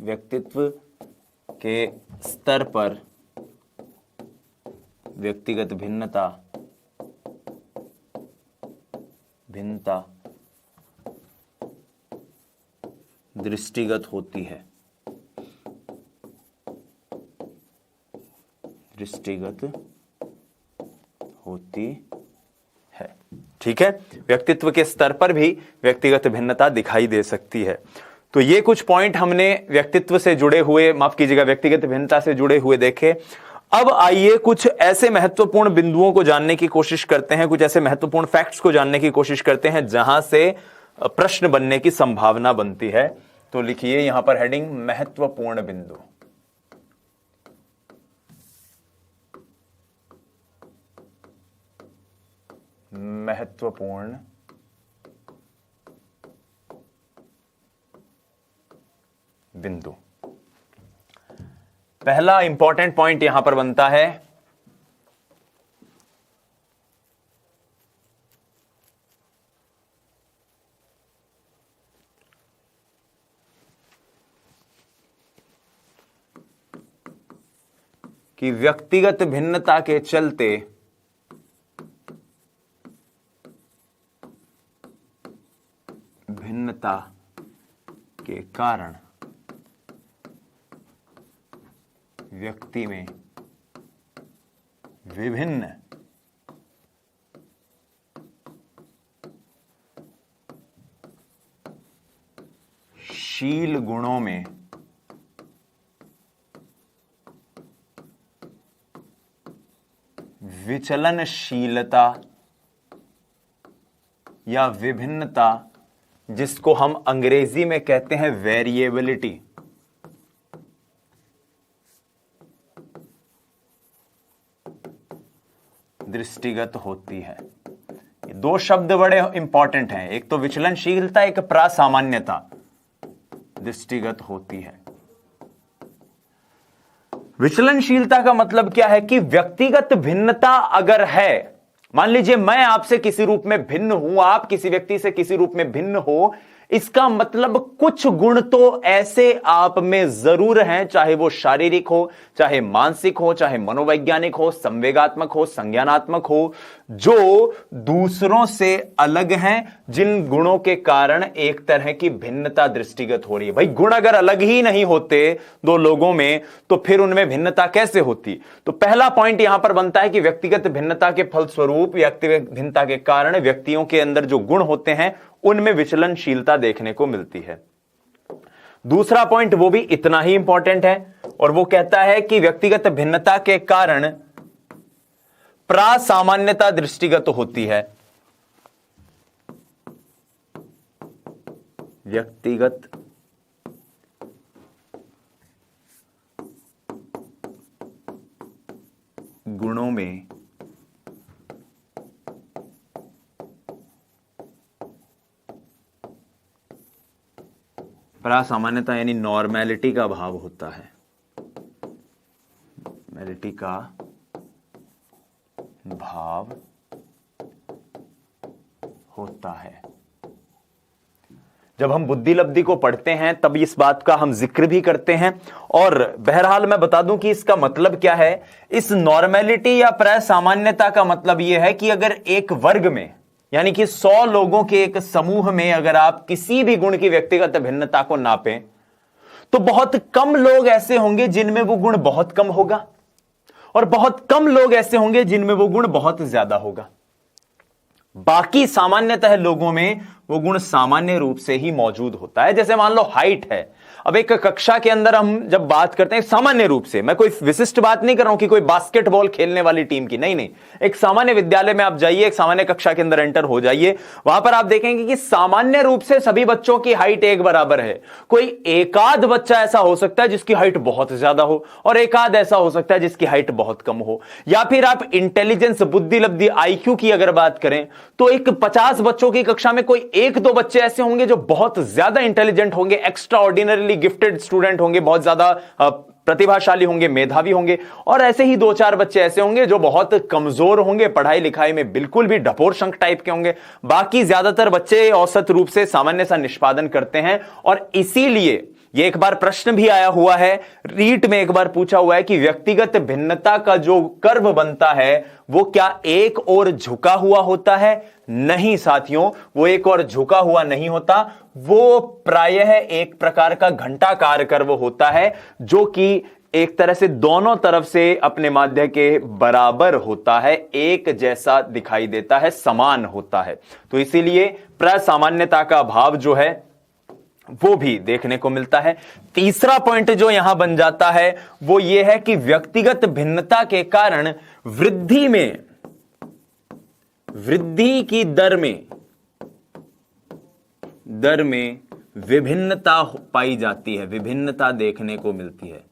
S1: व्यक्तित्व के स्तर पर व्यक्तिगत भिन्नता दृष्टिगत होती है, दृष्टिगत होती है। ठीक है, व्यक्तित्व के स्तर पर भी व्यक्तिगत भिन्नता दिखाई दे सकती है। तो ये कुछ पॉइंट हमने व्यक्तित्व से जुड़े हुए, माफ कीजिएगा, व्यक्तिगत भिन्नता से जुड़े हुए देखे। अब आइए कुछ ऐसे महत्वपूर्ण बिंदुओं को जानने की कोशिश करते हैं, कुछ ऐसे महत्वपूर्ण फैक्ट्स को जानने की कोशिश करते हैं जहां से प्रश्न बनने की संभावना बनती है। तो लिखिए यहां पर हेडिंग महत्वपूर्ण बिंदु। महत्वपूर्ण बिंदु। पहला इंपॉर्टेंट पॉइंट यहां पर बनता है कि व्यक्तिगत भिन्नता के चलते भिन्नता के कारण व्यक्ति में विभिन्न शील गुणों में विचलनशीलता या विभिन्नता, जिसको हम अंग्रेजी में कहते हैं वेरिएबिलिटी, दृष्टिगत होती है। ये दो शब्द बड़े इंपॉर्टेंट हैं, एक तो विचलनशीलता, एक प्रासामान्यता। दृष्टिगत होती है। विचलनशीलता का मतलब क्या है कि व्यक्तिगत भिन्नता अगर है, मान लीजिए मैं आपसे किसी रूप में भिन्न हूं, आप किसी व्यक्ति से किसी रूप में भिन्न हो, इसका मतलब कुछ गुण तो ऐसे आप में जरूर हैं, चाहे वो शारीरिक हो, चाहे मानसिक हो, चाहे मनोवैज्ञानिक हो, संवेगात्मक हो, संज्ञानात्मक हो, जो दूसरों से अलग हैं, जिन गुणों के कारण एक तरह की भिन्नता दृष्टिगत हो रही है। भाई गुण अगर अलग ही नहीं होते दो लोगों में तो फिर उनमें भिन्नता कैसे होती। तो पहला पॉइंट यहां पर बनता है कि व्यक्तिगत भिन्नता के फलस्वरूप, व्यक्तिगत भिन्नता के कारण व्यक्तियों के अंदर जो गुण होते हैं उनमें विचलनशीलता देखने को मिलती है। दूसरा पॉइंट वो भी इतना ही इंपॉर्टेंट है और वो कहता है कि व्यक्तिगत भिन्नता के कारण प्रासामान्यता दृष्टिगत होती है। व्यक्तिगत गुणों में प्रासामान्यता यानी नॉर्मैलिटी का भाव होता है, नॉर्मैलिटी का भाव होता है। जब हम बुद्धि लब्धि को पढ़ते हैं तब इस बात का हम जिक्र भी करते हैं, और बहरहाल मैं बता दूं कि इसका मतलब क्या है। इस नॉर्मैलिटी या प्रासामान्यता का मतलब यह है कि अगर एक वर्ग में, यानी कि 100 लोगों के एक समूह में अगर आप किसी भी गुण की व्यक्तिगत भिन्नता को नापें तो बहुत कम लोग ऐसे होंगे जिनमें वो गुण बहुत कम होगा और बहुत कम लोग ऐसे होंगे जिनमें वो गुण बहुत ज्यादा होगा। बाकी सामान्यतः लोगों में वो गुण सामान्य रूप से ही मौजूद होता है। जैसे मान लो हाइट है, अब एक कक्षा के अंदर हम जब बात करते हैं सामान्य रूप से, मैं कोई विशिष्ट बात नहीं कर रहा हूं कि कोई बास्केटबॉल खेलने वाली टीम की, नहीं, एक सामान्य विद्यालय में आप जाइए, एक सामान्य कक्षा के अंदर एंटर हो जाइए, वहां पर आप देखेंगे कि सामान्य रूप से सभी बच्चों की हाइट एक बराबर है। कोई एकाध बच्चा ऐसा हो सकता है जिसकी हाइट बहुत ज्यादा हो, और एकाध ऐसा हो सकता है जिसकी हाइट बहुत कम हो। या फिर आप इंटेलिजेंस, बुद्धि लब्धि, आईक्यू की अगर बात करें तो एक 50 बच्चों की कक्षा में कोई एक दो बच्चे ऐसे होंगे जो बहुत ज्यादा इंटेलिजेंट होंगे, एक्स्ट्रा ऑर्डिनरीली गिफ्टेड स्टूडेंट होंगे, बहुत ज्यादा प्रतिभाशाली होंगे, मेधावी होंगे, और ऐसे ही दो चार बच्चे ऐसे होंगे जो बहुत कमजोर होंगे, पढ़ाई लिखाई में बिल्कुल भी ढपोर शंख टाइप के होंगे। बाकी ज्यादातर बच्चे औसत रूप से सामान्य सा निष्पादन करते हैं। और इसीलिए ये एक बार प्रश्न भी आया हुआ है, रीट में एक बार पूछा हुआ है कि व्यक्तिगत भिन्नता का जो कर्व बनता है वो क्या एक और झुका हुआ होता है? नहीं साथियों, वो एक और झुका हुआ नहीं होता, वो प्रायः एक प्रकार का घंटाकार कर्व होता है जो कि एक तरह से दोनों तरफ से अपने माध्य के बराबर होता है, एक जैसा दिखाई देता है, समान होता है। तो इसीलिए प्रसामान्यता का भाव जो है वो भी देखने को मिलता है। तीसरा पॉइंट जो यहां बन जाता है वो ये है कि व्यक्तिगत भिन्नता के कारण वृद्धि की दर में विभिन्नता पाई जाती है, विभिन्नता देखने को मिलती है।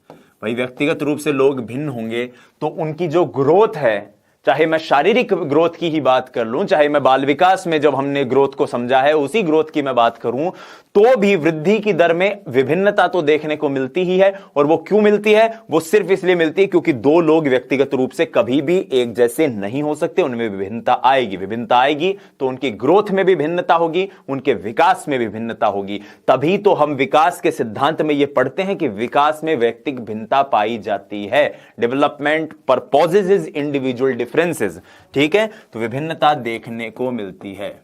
S1: भाई व्यक्तिगत रूप से लोग भिन्न होंगे तो उनकी जो ग्रोथ है, चाहे मैं शारीरिक ग्रोथ की ही बात कर लूं, चाहे मैं बाल विकास में जब हमने ग्रोथ को समझा है उसी ग्रोथ की मैं बात करूं, तो भी वृद्धि की दर में विभिन्नता तो देखने को मिलती ही है। और वो क्यों मिलती है? वो सिर्फ इसलिए मिलती है क्योंकि दो लोग व्यक्तिगत रूप से कभी भी एक जैसे नहीं हो सकते, उनमें विभिन्नता आएगी तो उनकी ग्रोथ में भी भिन्नता होगी, उनके विकास में भी भिन्नता होगी। तभी तो हम विकास के सिद्धांत में यह पढ़ते हैं कि विकास में व्यक्तिगत भिन्नता पाई जाती है। डेवलपमेंट परपोजेज इंडिविजुअल डिफरेंसेस, ठीक है, तो विभिन्नता देखने को मिलती है,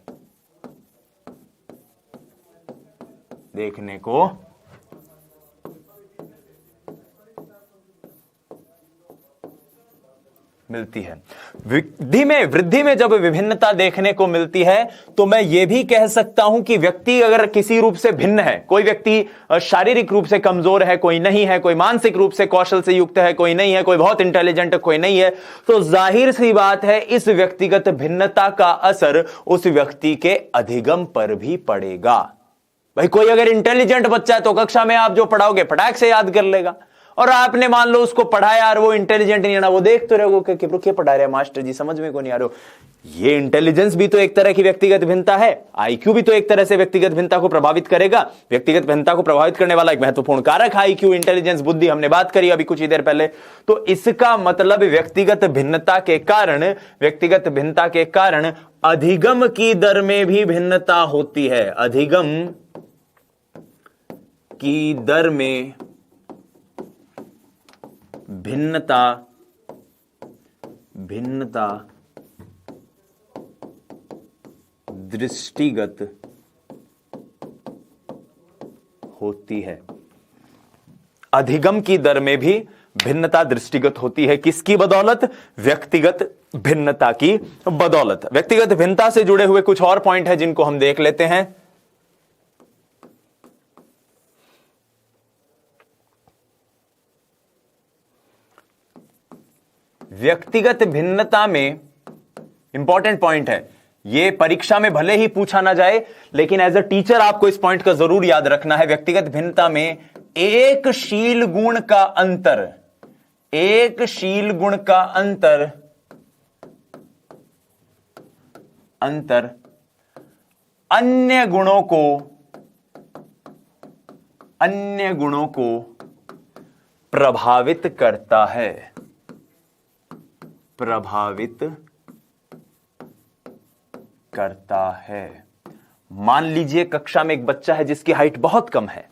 S1: देखने को मिलती है। वृद्धि में जब विभिन्नता देखने को मिलती है तो मैं यह भी कह सकता हूं कि व्यक्ति अगर किसी रूप से भिन्न है, कोई व्यक्ति शारीरिक रूप से कमजोर है, कोई नहीं है, कोई मानसिक रूप से कौशल से युक्त है, कोई नहीं है, कोई बहुत इंटेलिजेंट है, कोई नहीं है, तो जाहिर सी बात है इस व्यक्तिगत भिन्नता का असर उस व्यक्ति के अधिगम पर भी पड़ेगा। भाई कोई अगर इंटेलिजेंट बच्चा है तो कक्षा में आप जो पढ़ाओगे फटाक से याद कर लेगा, और आपने मान लो उसको पढ़ाया और वो इंटेलिजेंट नहीं है ना, वो देख तो रहोगे कि क्या पढ़ा रहे हैं मास्टर जी, समझ में को नहीं आ रहे हो। ये इंटेलिजेंस भी तो एक तरह की व्यक्तिगत भिन्नता है, आईक्यू भी तो एक तरह से व्यक्तिगत भिन्नता को प्रभावित करेगा। व्यक्तिगत भिन्नता को प्रभावित करने वाला एक महत्वपूर्ण कारक है आईक्यू, इंटेलिजेंस, बुद्धि, हमने बात करी अभी कुछ ही देर पहले। तो इसका मतलब व्यक्तिगत भिन्नता के कारण अधिगम की दर में भी भिन्नता होती है, अधिगम की दर में भिन्नता दृष्टिगत होती है। अधिगम की दर में भी भिन्नता दृष्टिगत होती है, किसकी बदौलत? व्यक्तिगत भिन्नता की बदौलत। व्यक्तिगत भिन्नता से जुड़े हुए कुछ और पॉइंट है जिनको हम देख लेते हैं। व्यक्तिगत भिन्नता में इंपॉर्टेंट पॉइंट है, यह परीक्षा में भले ही पूछा ना जाए लेकिन एज अ टीचर आपको इस पॉइंट का जरूर याद रखना है। व्यक्तिगत भिन्नता में एक शील गुण का अंतर अन्य गुणों को प्रभावित करता है। मान लीजिए कक्षा में एक बच्चा है जिसकी हाइट बहुत कम है,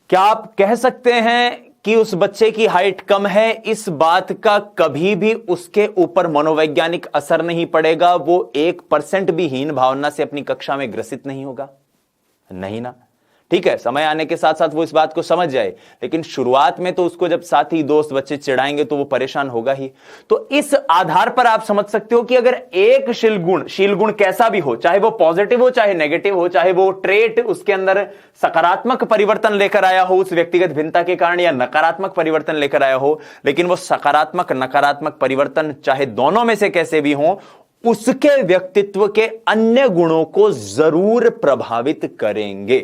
S1: क्या आप कह सकते हैं कि उस बच्चे की हाइट कम है, इस बात का कभी भी उसके ऊपर मनोवैज्ञानिक असर नहीं पड़ेगा, वो 1% भी हीन भावना से अपनी कक्षा में ग्रसित नहीं होगा? नहीं ना, ठीक है, समय आने के साथ साथ वो इस बात को समझ जाए, लेकिन शुरुआत में तो उसको जब साथी दोस्त बच्चे चिढ़ाएंगे तो वो परेशान होगा ही। तो इस आधार पर आप समझ सकते हो कि अगर एक शील गुण कैसा भी हो, चाहे वो पॉजिटिव हो चाहे नेगेटिव हो, चाहे वो ट्रेट उसके अंदर सकारात्मक परिवर्तन लेकर आया हो उस व्यक्तिगत भिन्नता के कारण या नकारात्मक परिवर्तन लेकर आया हो, लेकिन वो सकारात्मक नकारात्मक परिवर्तन चाहे दोनों में से कैसे भी हो, उसके व्यक्तित्व के अन्य गुणों को जरूर प्रभावित करेंगे।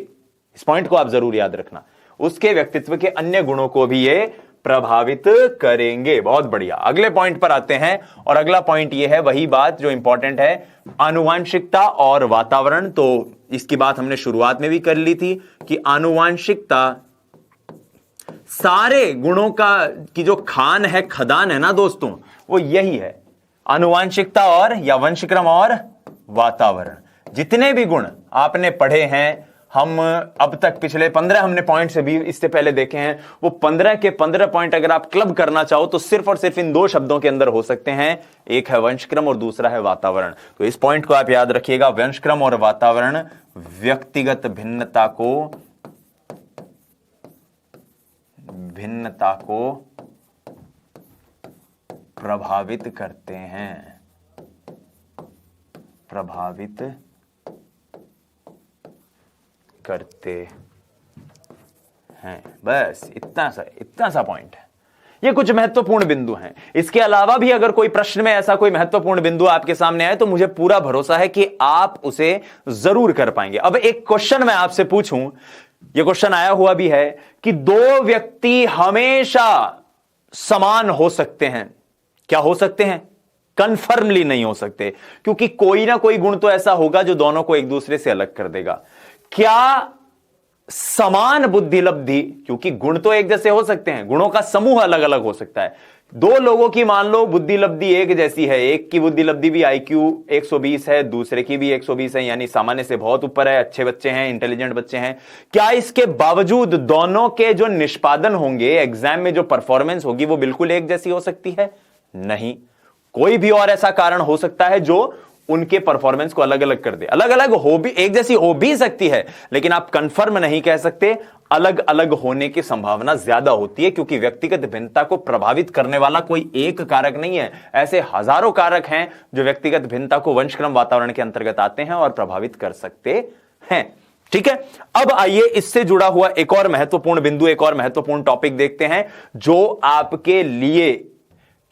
S1: इस पॉइंट को आप जरूर याद रखना, उसके व्यक्तित्व के अन्य गुणों को भी ये प्रभावित करेंगे। बहुत बढ़िया, अगले पॉइंट पर आते हैं और अगला पॉइंट ये है वही बात जो इंपॉर्टेंट है, आनुवांशिकता और वातावरण। तो इसकी बात हमने शुरुआत में भी कर ली थी कि आनुवांशिकता सारे गुणों का की जो खान है, खदान है ना दोस्तों, वो यही है, आनुवांशिकता और या वंशक्रम और वातावरण। जितने भी गुण आपने पढ़े हैं, हम अब तक पिछले 15 हमने पॉइंट से भी इससे पहले देखे हैं, वो 15 के 15 पॉइंट अगर आप क्लब करना चाहो तो सिर्फ और सिर्फ इन दो शब्दों के अंदर हो सकते हैं, एक है वंशक्रम और दूसरा है वातावरण। तो इस पॉइंट को आप याद रखिएगा, वंशक्रम और वातावरण व्यक्तिगत भिन्नता को प्रभावित करते हैं, बस इतना सा पॉइंट है। ये कुछ महत्वपूर्ण बिंदु हैं। इसके अलावा भी अगर कोई प्रश्न में ऐसा कोई महत्वपूर्ण बिंदु आपके सामने आए तो मुझे पूरा भरोसा है कि आप उसे जरूर कर पाएंगे। अब एक क्वेश्चन मैं आपसे पूछूं, यह क्वेश्चन आया हुआ भी है कि दो व्यक्ति हमेशा समान हो सकते हैं, क्या हो सकते हैं? कन्फर्मली नहीं हो सकते, क्योंकि कोई ना कोई गुण तो ऐसा होगा जो दोनों को एक दूसरे से अलग कर देगा। क्या समान बुद्धि लब्धि, क्योंकि गुण तो एक जैसे हो सकते हैं, गुणों का समूह अलग अलग हो सकता है। दो लोगों की मान लो बुद्धि लब्धि एक जैसी है, एक की बुद्धि लब्धि भी IQ 120 है, दूसरे की भी 120 है, यानी सामान्य से बहुत ऊपर है, अच्छे बच्चे हैं, इंटेलिजेंट बच्चे हैं। क्या इसके बावजूद दोनों के जो निष्पादन होंगे, एग्जाम में जो परफॉर्मेंस होगी, वो बिल्कुल एक जैसी हो सकती है? नहीं, कोई भी और ऐसा कारण हो सकता है जो उनके परफॉर्मेंस को अलग अलग कर दे। अलग अलग हो भी, एक जैसी हो भी सकती है, लेकिन आप कंफर्म नहीं कह सकते। अलग अलग होने की संभावना ज्यादा होती है, क्योंकि व्यक्तिगत भिन्नता को प्रभावित करने वाला कोई एक कारक नहीं है, ऐसे हजारों कारक हैं जो व्यक्तिगत भिन्नता को वंशक्रम वातावरण के अंतर्गत आते हैं और प्रभावित कर सकते हैं। ठीक है, अब आइए इससे जुड़ा हुआ एक और महत्वपूर्ण बिंदु, एक और महत्वपूर्ण टॉपिक देखते हैं, जो आपके लिए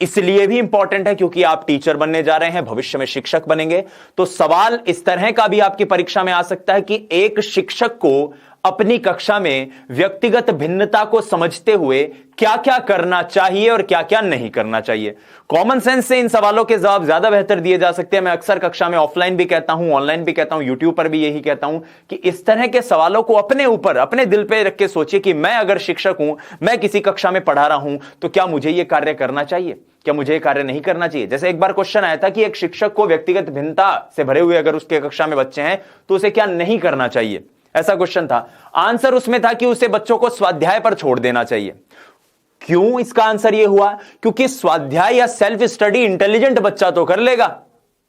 S1: इसलिए भी इंपॉर्टेंट है क्योंकि आप टीचर बनने जा रहे हैं, भविष्य में शिक्षक बनेंगे। तो सवाल इस तरह का भी आपकी परीक्षा में आ सकता है कि एक शिक्षक को अपनी कक्षा में व्यक्तिगत भिन्नता को समझते हुए क्या क्या करना चाहिए और क्या क्या नहीं करना चाहिए। कॉमन सेंस से इन सवालों के जवाब ज्यादा बेहतर दिए जा सकते हैं। मैं अक्सर कक्षा में ऑफलाइन भी कहता हूं, ऑनलाइन भी कहता हूं, यूट्यूब पर भी यही कहता हूं कि इस तरह के सवालों को अपने ऊपर, अपने दिल पे रख के सोचिए कि मैं अगर शिक्षक हूं, मैं किसी कक्षा में पढ़ा रहा हूं, तो क्या मुझे यह कार्य करना चाहिए, क्या मुझे यह कार्य नहीं करना चाहिए। जैसे एक बार क्वेश्चन आया था कि एक शिक्षक को व्यक्तिगत भिन्नता से भरे हुए अगर उसके कक्षा में बच्चे हैं तो उसे क्या नहीं करना चाहिए, ऐसा क्वेश्चन था। आंसर उसमें था कि उसे बच्चों को स्वाध्याय पर छोड़ देना चाहिए। क्यों? इसका आंसर यह हुआ क्योंकि स्वाध्याय या सेल्फ स्टडी इंटेलिजेंट बच्चा तो कर लेगा,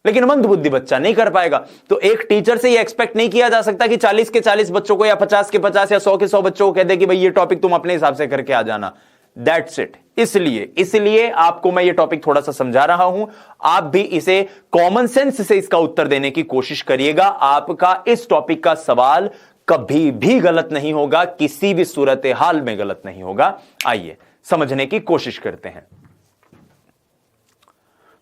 S1: लेकिन मंदबुद्धि बच्चा नहीं कर पाएगा। तो एक टीचर से यह एक्सपेक्ट नहीं किया जा सकता कि 40 के 40 बच्चों को या 50 के 50 या 100 के 100 बच्चों को कह दे कि भाई ये टॉपिक तुम अपने हिसाब से करके आ जाना। That's it. इसलिए आपको मैं ये टॉपिक थोड़ा सा समझा रहा हूं, आप भी इसे कॉमन सेंस से इसका उत्तर देने की कोशिश करिएगा। आपका इस टॉपिक का सवाल कभी भी गलत नहीं होगा, किसी भी सूरत हाल में गलत नहीं होगा। आइए समझने की कोशिश करते हैं।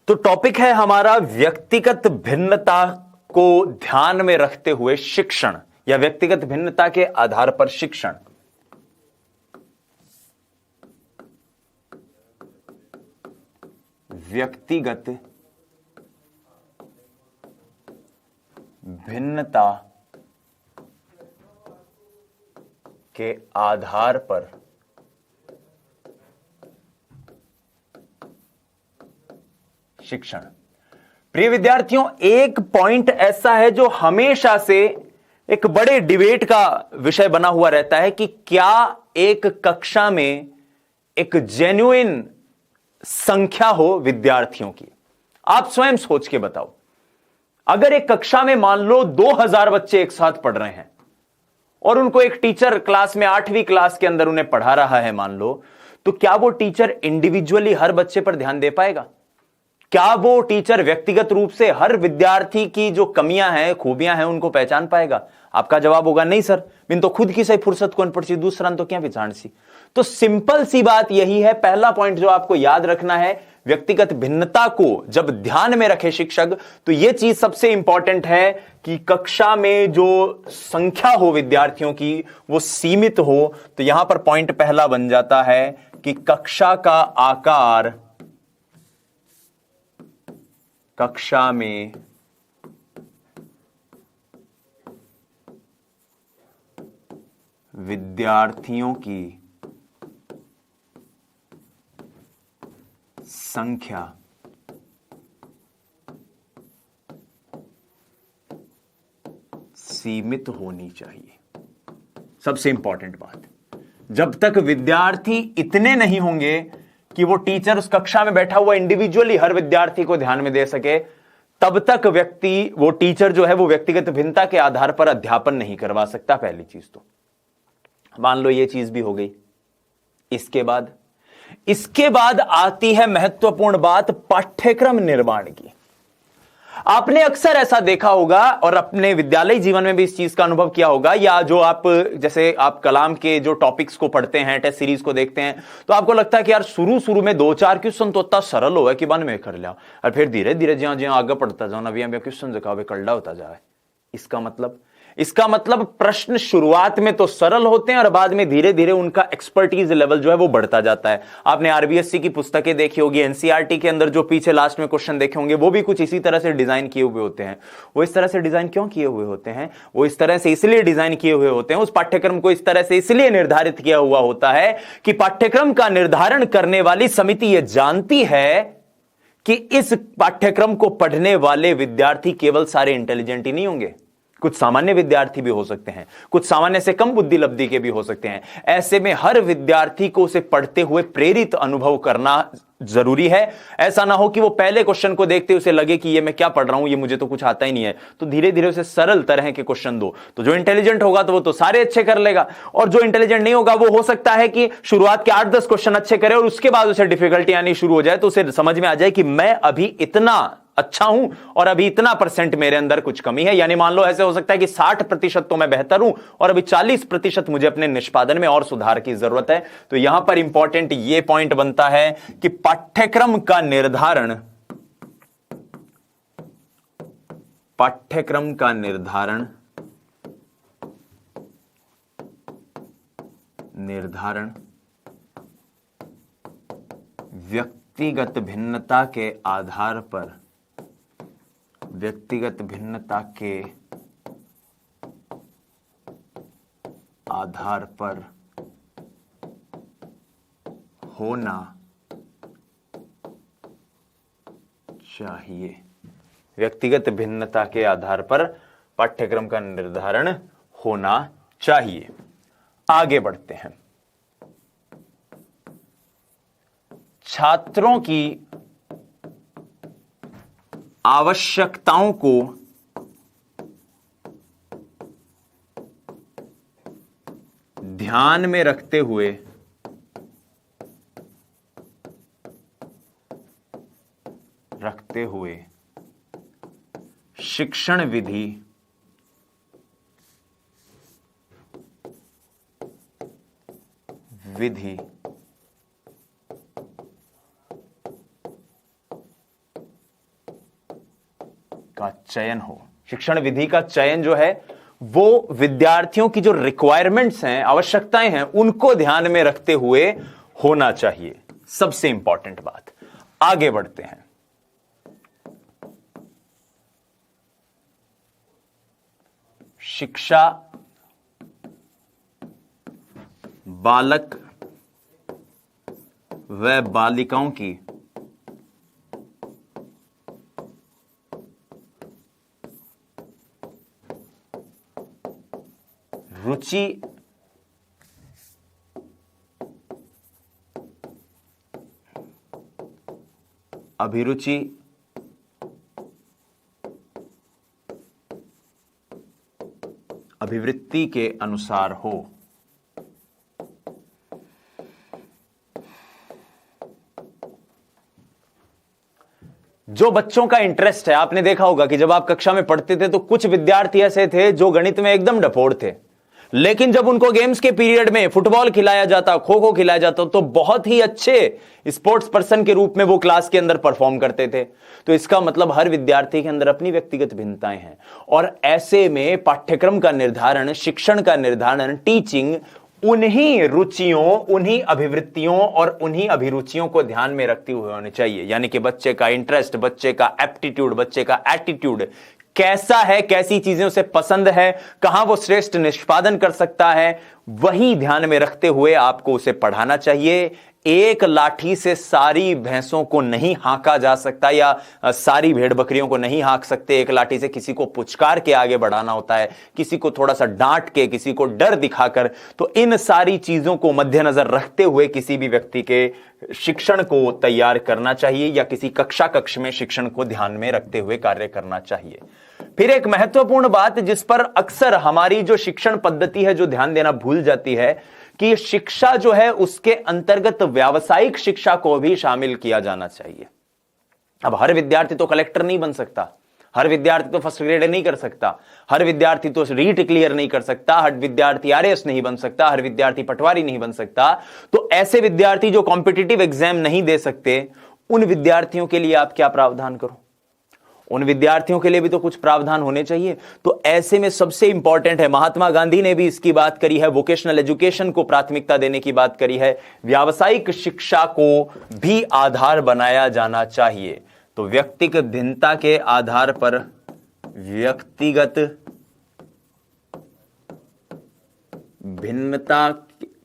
S1: तो टॉपिक है हमारा व्यक्तिगत भिन्नता को ध्यान में रखते हुए शिक्षण, या व्यक्तिगत भिन्नता के आधार पर शिक्षण। व्यक्तिगत भिन्नता के आधार पर शिक्षण। प्रिय विद्यार्थियों, एक पॉइंट ऐसा है जो हमेशा से एक बड़े डिबेट का विषय बना हुआ रहता है कि क्या एक कक्षा में एक जेन्युइन संख्या हो विद्यार्थियों की। आप स्वयं सोच के बताओ, अगर एक कक्षा में मान लो 2000 बच्चे एक साथ पढ़ रहे हैं और उनको एक टीचर क्लास में 8वीं क्लास के अंदर उन्हें पढ़ा रहा है मान लो, तो क्या वो टीचर इंडिविजुअली हर बच्चे पर ध्यान दे पाएगा? क्या वो टीचर व्यक्तिगत रूप से हर विद्यार्थी की जो कमियां हैं, खूबियां हैं, उनको पहचान पाएगा? आपका जवाब होगा नहीं सर, बिन तो खुद की सही फुर्सत कौन पड़ती, दूसरा तो क्या पहचान सी। तो सिंपल सी बात यही है, पहला पॉइंट जो आपको याद रखना है, व्यक्तिगत भिन्नता को जब ध्यान में रखे शिक्षक, तो यह चीज सबसे इंपॉर्टेंट है कि कक्षा में जो संख्या हो विद्यार्थियों की वो सीमित हो। तो यहां पर पॉइंट पहला बन जाता है कि कक्षा का आकार, कक्षा में विद्यार्थियों की संख्या सीमित होनी चाहिए। सबसे इंपॉर्टेंट बात, जब तक विद्यार्थी इतने नहीं होंगे कि वो टीचर उस कक्षा में बैठा हुआ इंडिविजुअली हर विद्यार्थी को ध्यान में दे सके, तब तक वो टीचर जो है वो व्यक्तिगत भिन्नता के आधार पर अध्यापन नहीं करवा सकता। पहली चीज तो मान लो ये चीज भी हो गई। इसके बाद आती है महत्वपूर्ण बात, पाठ्यक्रम निर्माण की। आपने अक्सर ऐसा देखा होगा और अपने विद्यालय जीवन में भी इस चीज का अनुभव किया होगा, या जो आप जैसे आप कलाम के जो टॉपिक्स को पढ़ते हैं, टेस्ट सीरीज को देखते हैं, तो आपको लगता है कि यार शुरू में 2-4 क्वेश्चन तो इतना सरल हो कि मन में कर लिया, और फिर धीरे धीरे ज्यां ज्यां आगे पढ़ता जाओ, नवी क्वेश्चन जगह कल्ला होता जाए। इसका मतलब प्रश्न शुरुआत में तो सरल होते हैं और बाद में धीरे धीरे उनका एक्सपर्टीज लेवल जो है वो बढ़ता जाता है। आपने आरबीएससी की पुस्तकें देखी होगी, एनसीईआरटी के अंदर जो पीछे लास्ट में क्वेश्चन देखे होंगे, वो भी कुछ इसी तरह से डिजाइन किए हुए होते हैं। वो इस तरह से डिजाइन क्यों किए हुए होते हैं? वो इस तरह से इसलिए डिजाइन किए हुए होते हैं, उस पाठ्यक्रम को इस तरह से इसलिए निर्धारित किया हुआ होता है कि पाठ्यक्रम का निर्धारण करने वाली समिति यह जानती है कि इस पाठ्यक्रम को पढ़ने वाले विद्यार्थी केवल सारे इंटेलिजेंट ही नहीं होंगे, कुछ सामान्य विद्यार्थी भी हो सकते हैं, कुछ सामान्य से कम बुद्धि लब्धि के भी हो सकते हैं। ऐसे में हर विद्यार्थी को उसे पढ़ते हुए प्रेरित अनुभव करना जरूरी है। ऐसा ना हो कि वो पहले क्वेश्चन को देखते उसे लगे कि ये मैं क्या पढ़ रहा हूं, ये मुझे तो कुछ आता ही नहीं है। तो धीरे धीरे उसे सरल तरह के क्वेश्चन दो, तो जो इंटेलिजेंट होगा तो वो तो सारे अच्छे कर लेगा, और जो इंटेलिजेंट नहीं होगा वो हो सकता है कि शुरुआत के 8-10 क्वेश्चन अच्छे करे और उसके बाद उसे डिफिकल्टी आनी शुरू हो जाए, तो उसे समझ में आ जाए कि मैं अभी इतना अच्छा हूं और अभी इतना % मेरे अंदर कुछ कमी है। यानी मान लो ऐसे हो सकता है कि 60% तो मैं बेहतर हूं और अभी 40% मुझे अपने निष्पादन में और सुधार की जरूरत है। तो यहां पर इंपॉर्टेंट यह पॉइंट बनता है कि पाठ्यक्रम का निर्धारण व्यक्तिगत भिन्नता के आधार पर होना चाहिए। व्यक्तिगत भिन्नता के आधार पर पाठ्यक्रम का निर्धारण होना चाहिए। आगे बढ़ते हैं। छात्रों की आवश्यकताओं को ध्यान में रखते हुए शिक्षण विधि का चयन हो। शिक्षण विधि का चयन जो है वो विद्यार्थियों की जो रिक्वायरमेंट्स हैं, आवश्यकताएं हैं, उनको ध्यान में रखते हुए होना चाहिए। सबसे इंपॉर्टेंट बात। आगे बढ़ते हैं। शिक्षा बालक व बालिकाओं की रुचि अभिरुचि अभिवृत्ति के अनुसार हो। जो बच्चों का इंटरेस्ट है, आपने देखा होगा कि जब आप कक्षा में पढ़ते थे तो कुछ विद्यार्थी ऐसे थे जो गणित में एकदम डफोड़ थे, लेकिन जब उनको गेम्स के पीरियड में फुटबॉल खिलाया जाता, खो खो खिलाया जाता, तो बहुत ही अच्छे स्पोर्ट्स पर्सन के रूप में वो क्लास के अंदर परफॉर्म करते थे। तो इसका मतलब हर विद्यार्थी के अंदर अपनी व्यक्तिगत भिन्नताएं हैं, और ऐसे में पाठ्यक्रम का निर्धारण, शिक्षण का निर्धारण, टीचिंग उन्हीं रुचियों, उन्हीं अभिवृत्तियों और उन्हीं अभिरुचियों को ध्यान में रखते हुए होने चाहिए। यानी कि बच्चे का इंटरेस्ट, बच्चे का एप्टीट्यूड, बच्चे का एटीट्यूड कैसा है, कैसी चीजें उसे पसंद है, कहां वो श्रेष्ठ निष्पादन कर सकता है, वही ध्यान में रखते हुए आपको उसे पढ़ाना चाहिए। एक लाठी से सारी भैंसों को नहीं हाँका जा सकता, या सारी भेड़ बकरियों को नहीं हाँक सकते। एक लाठी से किसी को पुचकार के आगे बढ़ाना होता है, किसी को थोड़ा सा डांट के, किसी को डर दिखाकर। तो इन सारी चीजों को मद्देनजर रखते हुए किसी भी व्यक्ति के शिक्षण को तैयार करना चाहिए, या किसी कक्ष में शिक्षण को ध्यान में रखते हुए कार्य करना चाहिए। फिर एक महत्वपूर्ण बात जिस पर अक्सर हमारी जो शिक्षण पद्धति है जो ध्यान देना भूल जाती है, कि शिक्षा जो है उसके अंतर्गत व्यावसायिक शिक्षा को भी शामिल किया जाना चाहिए। अब हर विद्यार्थी तो कलेक्टर नहीं बन सकता, हर विद्यार्थी तो फर्स्ट ग्रेड नहीं कर सकता, हर विद्यार्थी तो रीट क्लियर नहीं कर सकता, हर विद्यार्थी आरएएस नहीं बन सकता, हर विद्यार्थी पटवारी नहीं बन सकता। तो ऐसे विद्यार्थी जो कॉम्पिटिटिव एग्जाम नहीं दे सकते, उन विद्यार्थियों के लिए आप क्या प्रावधान करो? उन विद्यार्थियों के लिए भी तो कुछ प्रावधान होने चाहिए। तो ऐसे में सबसे इंपॉर्टेंट है, महात्मा गांधी ने भी इसकी बात करी है, वोकेशनल एजुकेशन को प्राथमिकता देने की बात करी है, व्यावसायिक शिक्षा को भी आधार बनाया जाना चाहिए। तो व्यक्तिगत भिन्नता के आधार पर, व्यक्तिगत भिन्नता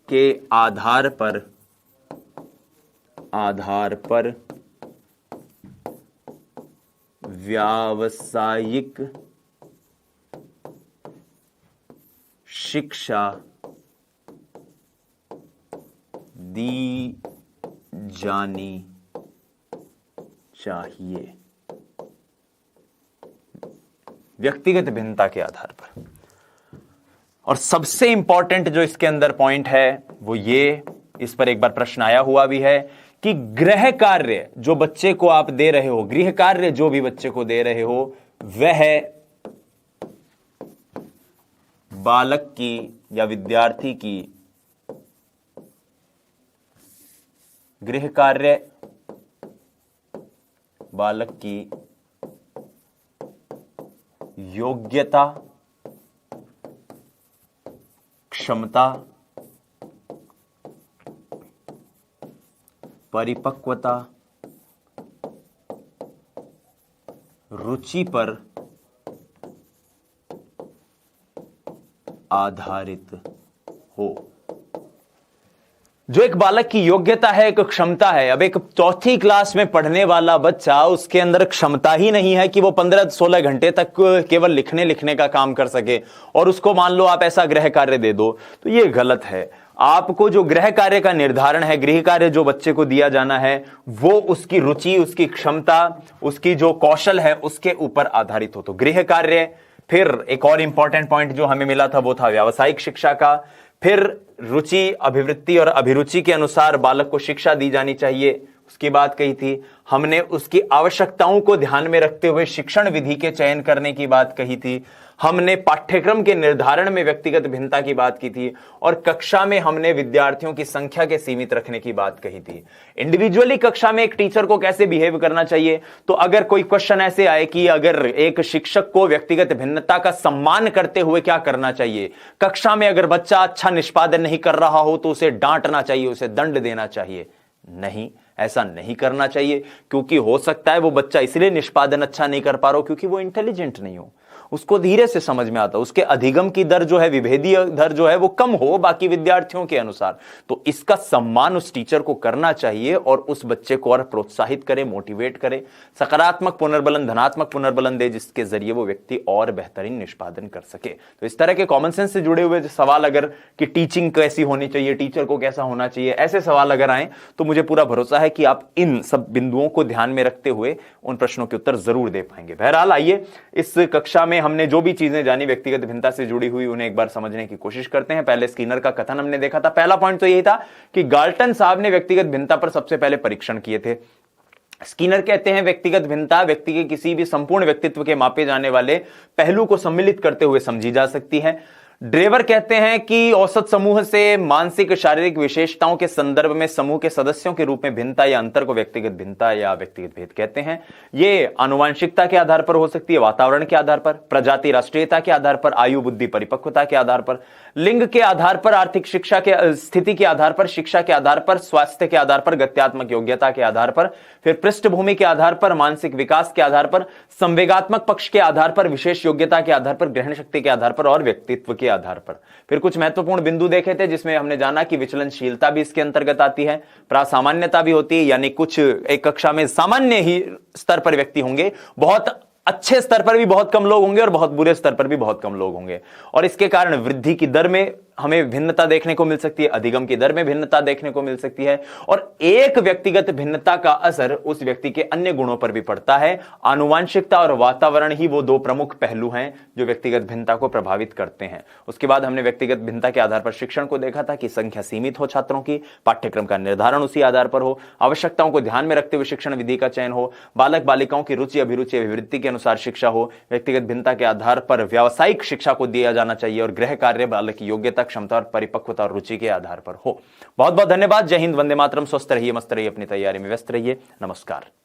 S1: के आधार पर व्यावसायिक शिक्षा दी जानी चाहिए, व्यक्तिगत भिन्नता के आधार पर। और सबसे इंपॉर्टेंट जो इसके अंदर पॉइंट है वो ये, इस पर एक बार प्रश्न आया हुआ भी है, कि गृह कार्य जो बच्चे को आप दे रहे हो, गृह कार्य जो भी बच्चे को दे रहे हो, वह बालक की या विद्यार्थी की, गृह कार्य बालक की योग्यता, क्षमता, परिपक्वता, रुचि पर आधारित हो। जो एक बालक की योग्यता है, एक क्षमता है। अब एक चौथी क्लास में पढ़ने वाला बच्चा, उसके अंदर क्षमता ही नहीं है कि वो 15-16 घंटे तक केवल लिखने का काम कर सके, और उसको मान लो आप ऐसा गृह कार्य दे दो, तो ये गलत है। आपको जो गृह कार्य का निर्धारण है, गृह कार्य जो बच्चे को दिया जाना है, वो उसकी रुचि, उसकी क्षमता, उसकी जो कौशल है, उसके ऊपर आधारित हो। तो गृह कार्य। फिर एक और इंपॉर्टेंट पॉइंट जो हमें मिला था वो था व्यावसायिक शिक्षा का। फिर रुचि, अभिवृत्ति और अभिरुचि के अनुसार बालक को शिक्षा दी जानी चाहिए, उसकी बात कही थी हमने। उसकी आवश्यकताओं को ध्यान में रखते हुए शिक्षण विधि के चयन करने की बात कही थी हमने। पाठ्यक्रम के निर्धारण में व्यक्तिगत भिन्नता की बात की थी, और कक्षा में हमने विद्यार्थियों की संख्या के सीमित रखने की बात कही थी। इंडिविजुअली कक्षा में एक टीचर को कैसे बिहेव करना चाहिए, तो अगर कोई क्वेश्चन ऐसे आए कि अगर एक शिक्षक को व्यक्तिगत भिन्नता का सम्मान करते हुए क्या करना चाहिए, कक्षा में अगर बच्चा अच्छा निष्पादन नहीं कर रहा हो तो उसे डांटना चाहिए, उसे दंड देना चाहिए? नहीं, ऐसा नहीं करना चाहिए, क्योंकि हो सकता है वो बच्चा इसलिए निष्पादन अच्छा नहीं कर पा रहा हो क्योंकि वो इंटेलिजेंट नहीं हो, उसको धीरे से समझ में आता, उसके अधिगम की दर जो है, विभेदीय दर जो है वो कम हो बाकी विद्यार्थियों के अनुसार। तो इसका सम्मान उस टीचर को करना चाहिए और उस बच्चे को और प्रोत्साहित करे, मोटिवेट करे, सकारात्मक पुनर्बलन, धनात्मक पुनर्बलन दे, जिसके जरिए वो व्यक्ति और बेहतरीन निष्पादन कर सके। तो इस तरह के कॉमन सेंस से जुड़े हुए सवाल अगर कि टीचिंग कैसी होनी चाहिए, टीचर को कैसा होना चाहिए, ऐसे सवाल अगर आए तो मुझे पूरा भरोसा है कि आप इन सब बिंदुओं को ध्यान में रखते हुए उन प्रश्नों के उत्तर जरूर दे पाएंगे। बहरहाल आइए, इस कक्षा में में हमने जो भी चीजें जानी व्यक्तिगत भिन्नता से जुड़ी हुई, उन्हें एक बार समझने की कोशिश करते हैं। पहले स्किनर का कथन हमने देखा था। पहला पॉइंट तो यही था कि गाल्टन साहब ने व्यक्तिगत भिन्नता पर सबसे पहले परीक्षण किए थे। स्किनर कहते हैं व्यक्तिगत भिन्नता व्यक्ति के किसी भी संपूर्ण व्यक्तित्व के मापे जाने वाले पहलू को सम्मिलित करते हुए समझी जा सकती है। ड्रेवर कहते हैं कि औसत समूह से मानसिक शारीरिक विशेषताओं के संदर्भ में समूह के सदस्यों के रूप में भिन्नता या अंतर को व्यक्तिगत भिन्नता या व्यक्तिगत भेद कहते हैं। ये आनुवंशिकता के आधार पर हो सकती है, वातावरण के आधार पर, प्रजाति राष्ट्रीयता के आधार पर, आयु बुद्धि परिपक्वता के आधार पर, लिंग के आधार पर, आर्थिक शिक्षा के स्थिति के आधार पर, शिक्षा के आधार पर, स्वास्थ्य के आधार पर, गत्यात्मक योग्यता के आधार पर, फिर पृष्ठभूमि के आधार पर, मानसिक विकास के आधार पर, संवेगात्मक पक्ष के आधार पर, विशेष योग्यता के आधार पर, ग्रहण शक्ति के आधार पर और व्यक्तित्व के आधार पर। फिर कुछ महत्वपूर्ण बिंदु देखे थे जिसमें हमने जाना कि विचलनशीलता भी इसके अंतर्गत आती है, प्रासामान्यता भी होती है, यानी कुछ एक कक्षा में सामान्य ही स्तर पर व्यक्ति होंगे, बहुत अच्छे स्तर पर भी बहुत कम लोग होंगे और बहुत बुरे स्तर पर भी बहुत कम लोग होंगे, और इसके कारण वृद्धि की दर में हमें भिन्नता देखने को मिल सकती है, अधिगम की दर में भिन्नता देखने को मिल सकती है, और एक व्यक्तिगत भिन्नता का असर उस व्यक्ति के अन्य गुणों पर भी पड़ता है। आनुवंशिकता और वातावरण ही वो दो प्रमुख पहलू हैं जो व्यक्तिगत भिन्नता को प्रभावित करते हैं। उसके बाद हमने व्यक्तिगत भिन्नता के आधार पर शिक्षण को देखा था कि संख्या सीमित हो छात्रों की, पाठ्यक्रम का निर्धारण उसी आधार पर हो, आवश्यकताओं को ध्यान में रखते हुए शिक्षण विधि का चयन हो, बालक बालिकाओं की रुचि अभिरुचि अभिवृत्ति के अनुसार शिक्षा हो, व्यक्तिगत भिन्नता के आधार पर व्यावसायिक शिक्षा को दिया जाना चाहिए, और गृह कार्य बालक की योग्यता, क्षमता और परिपक्वता और रुचि के आधार पर हो। बहुत बहुत धन्यवाद। जय हिंद, वंदे मातरम। स्वस्थ रहिए, मस्त रहिए, अपनी तैयारी में व्यस्त रहिए। नमस्कार।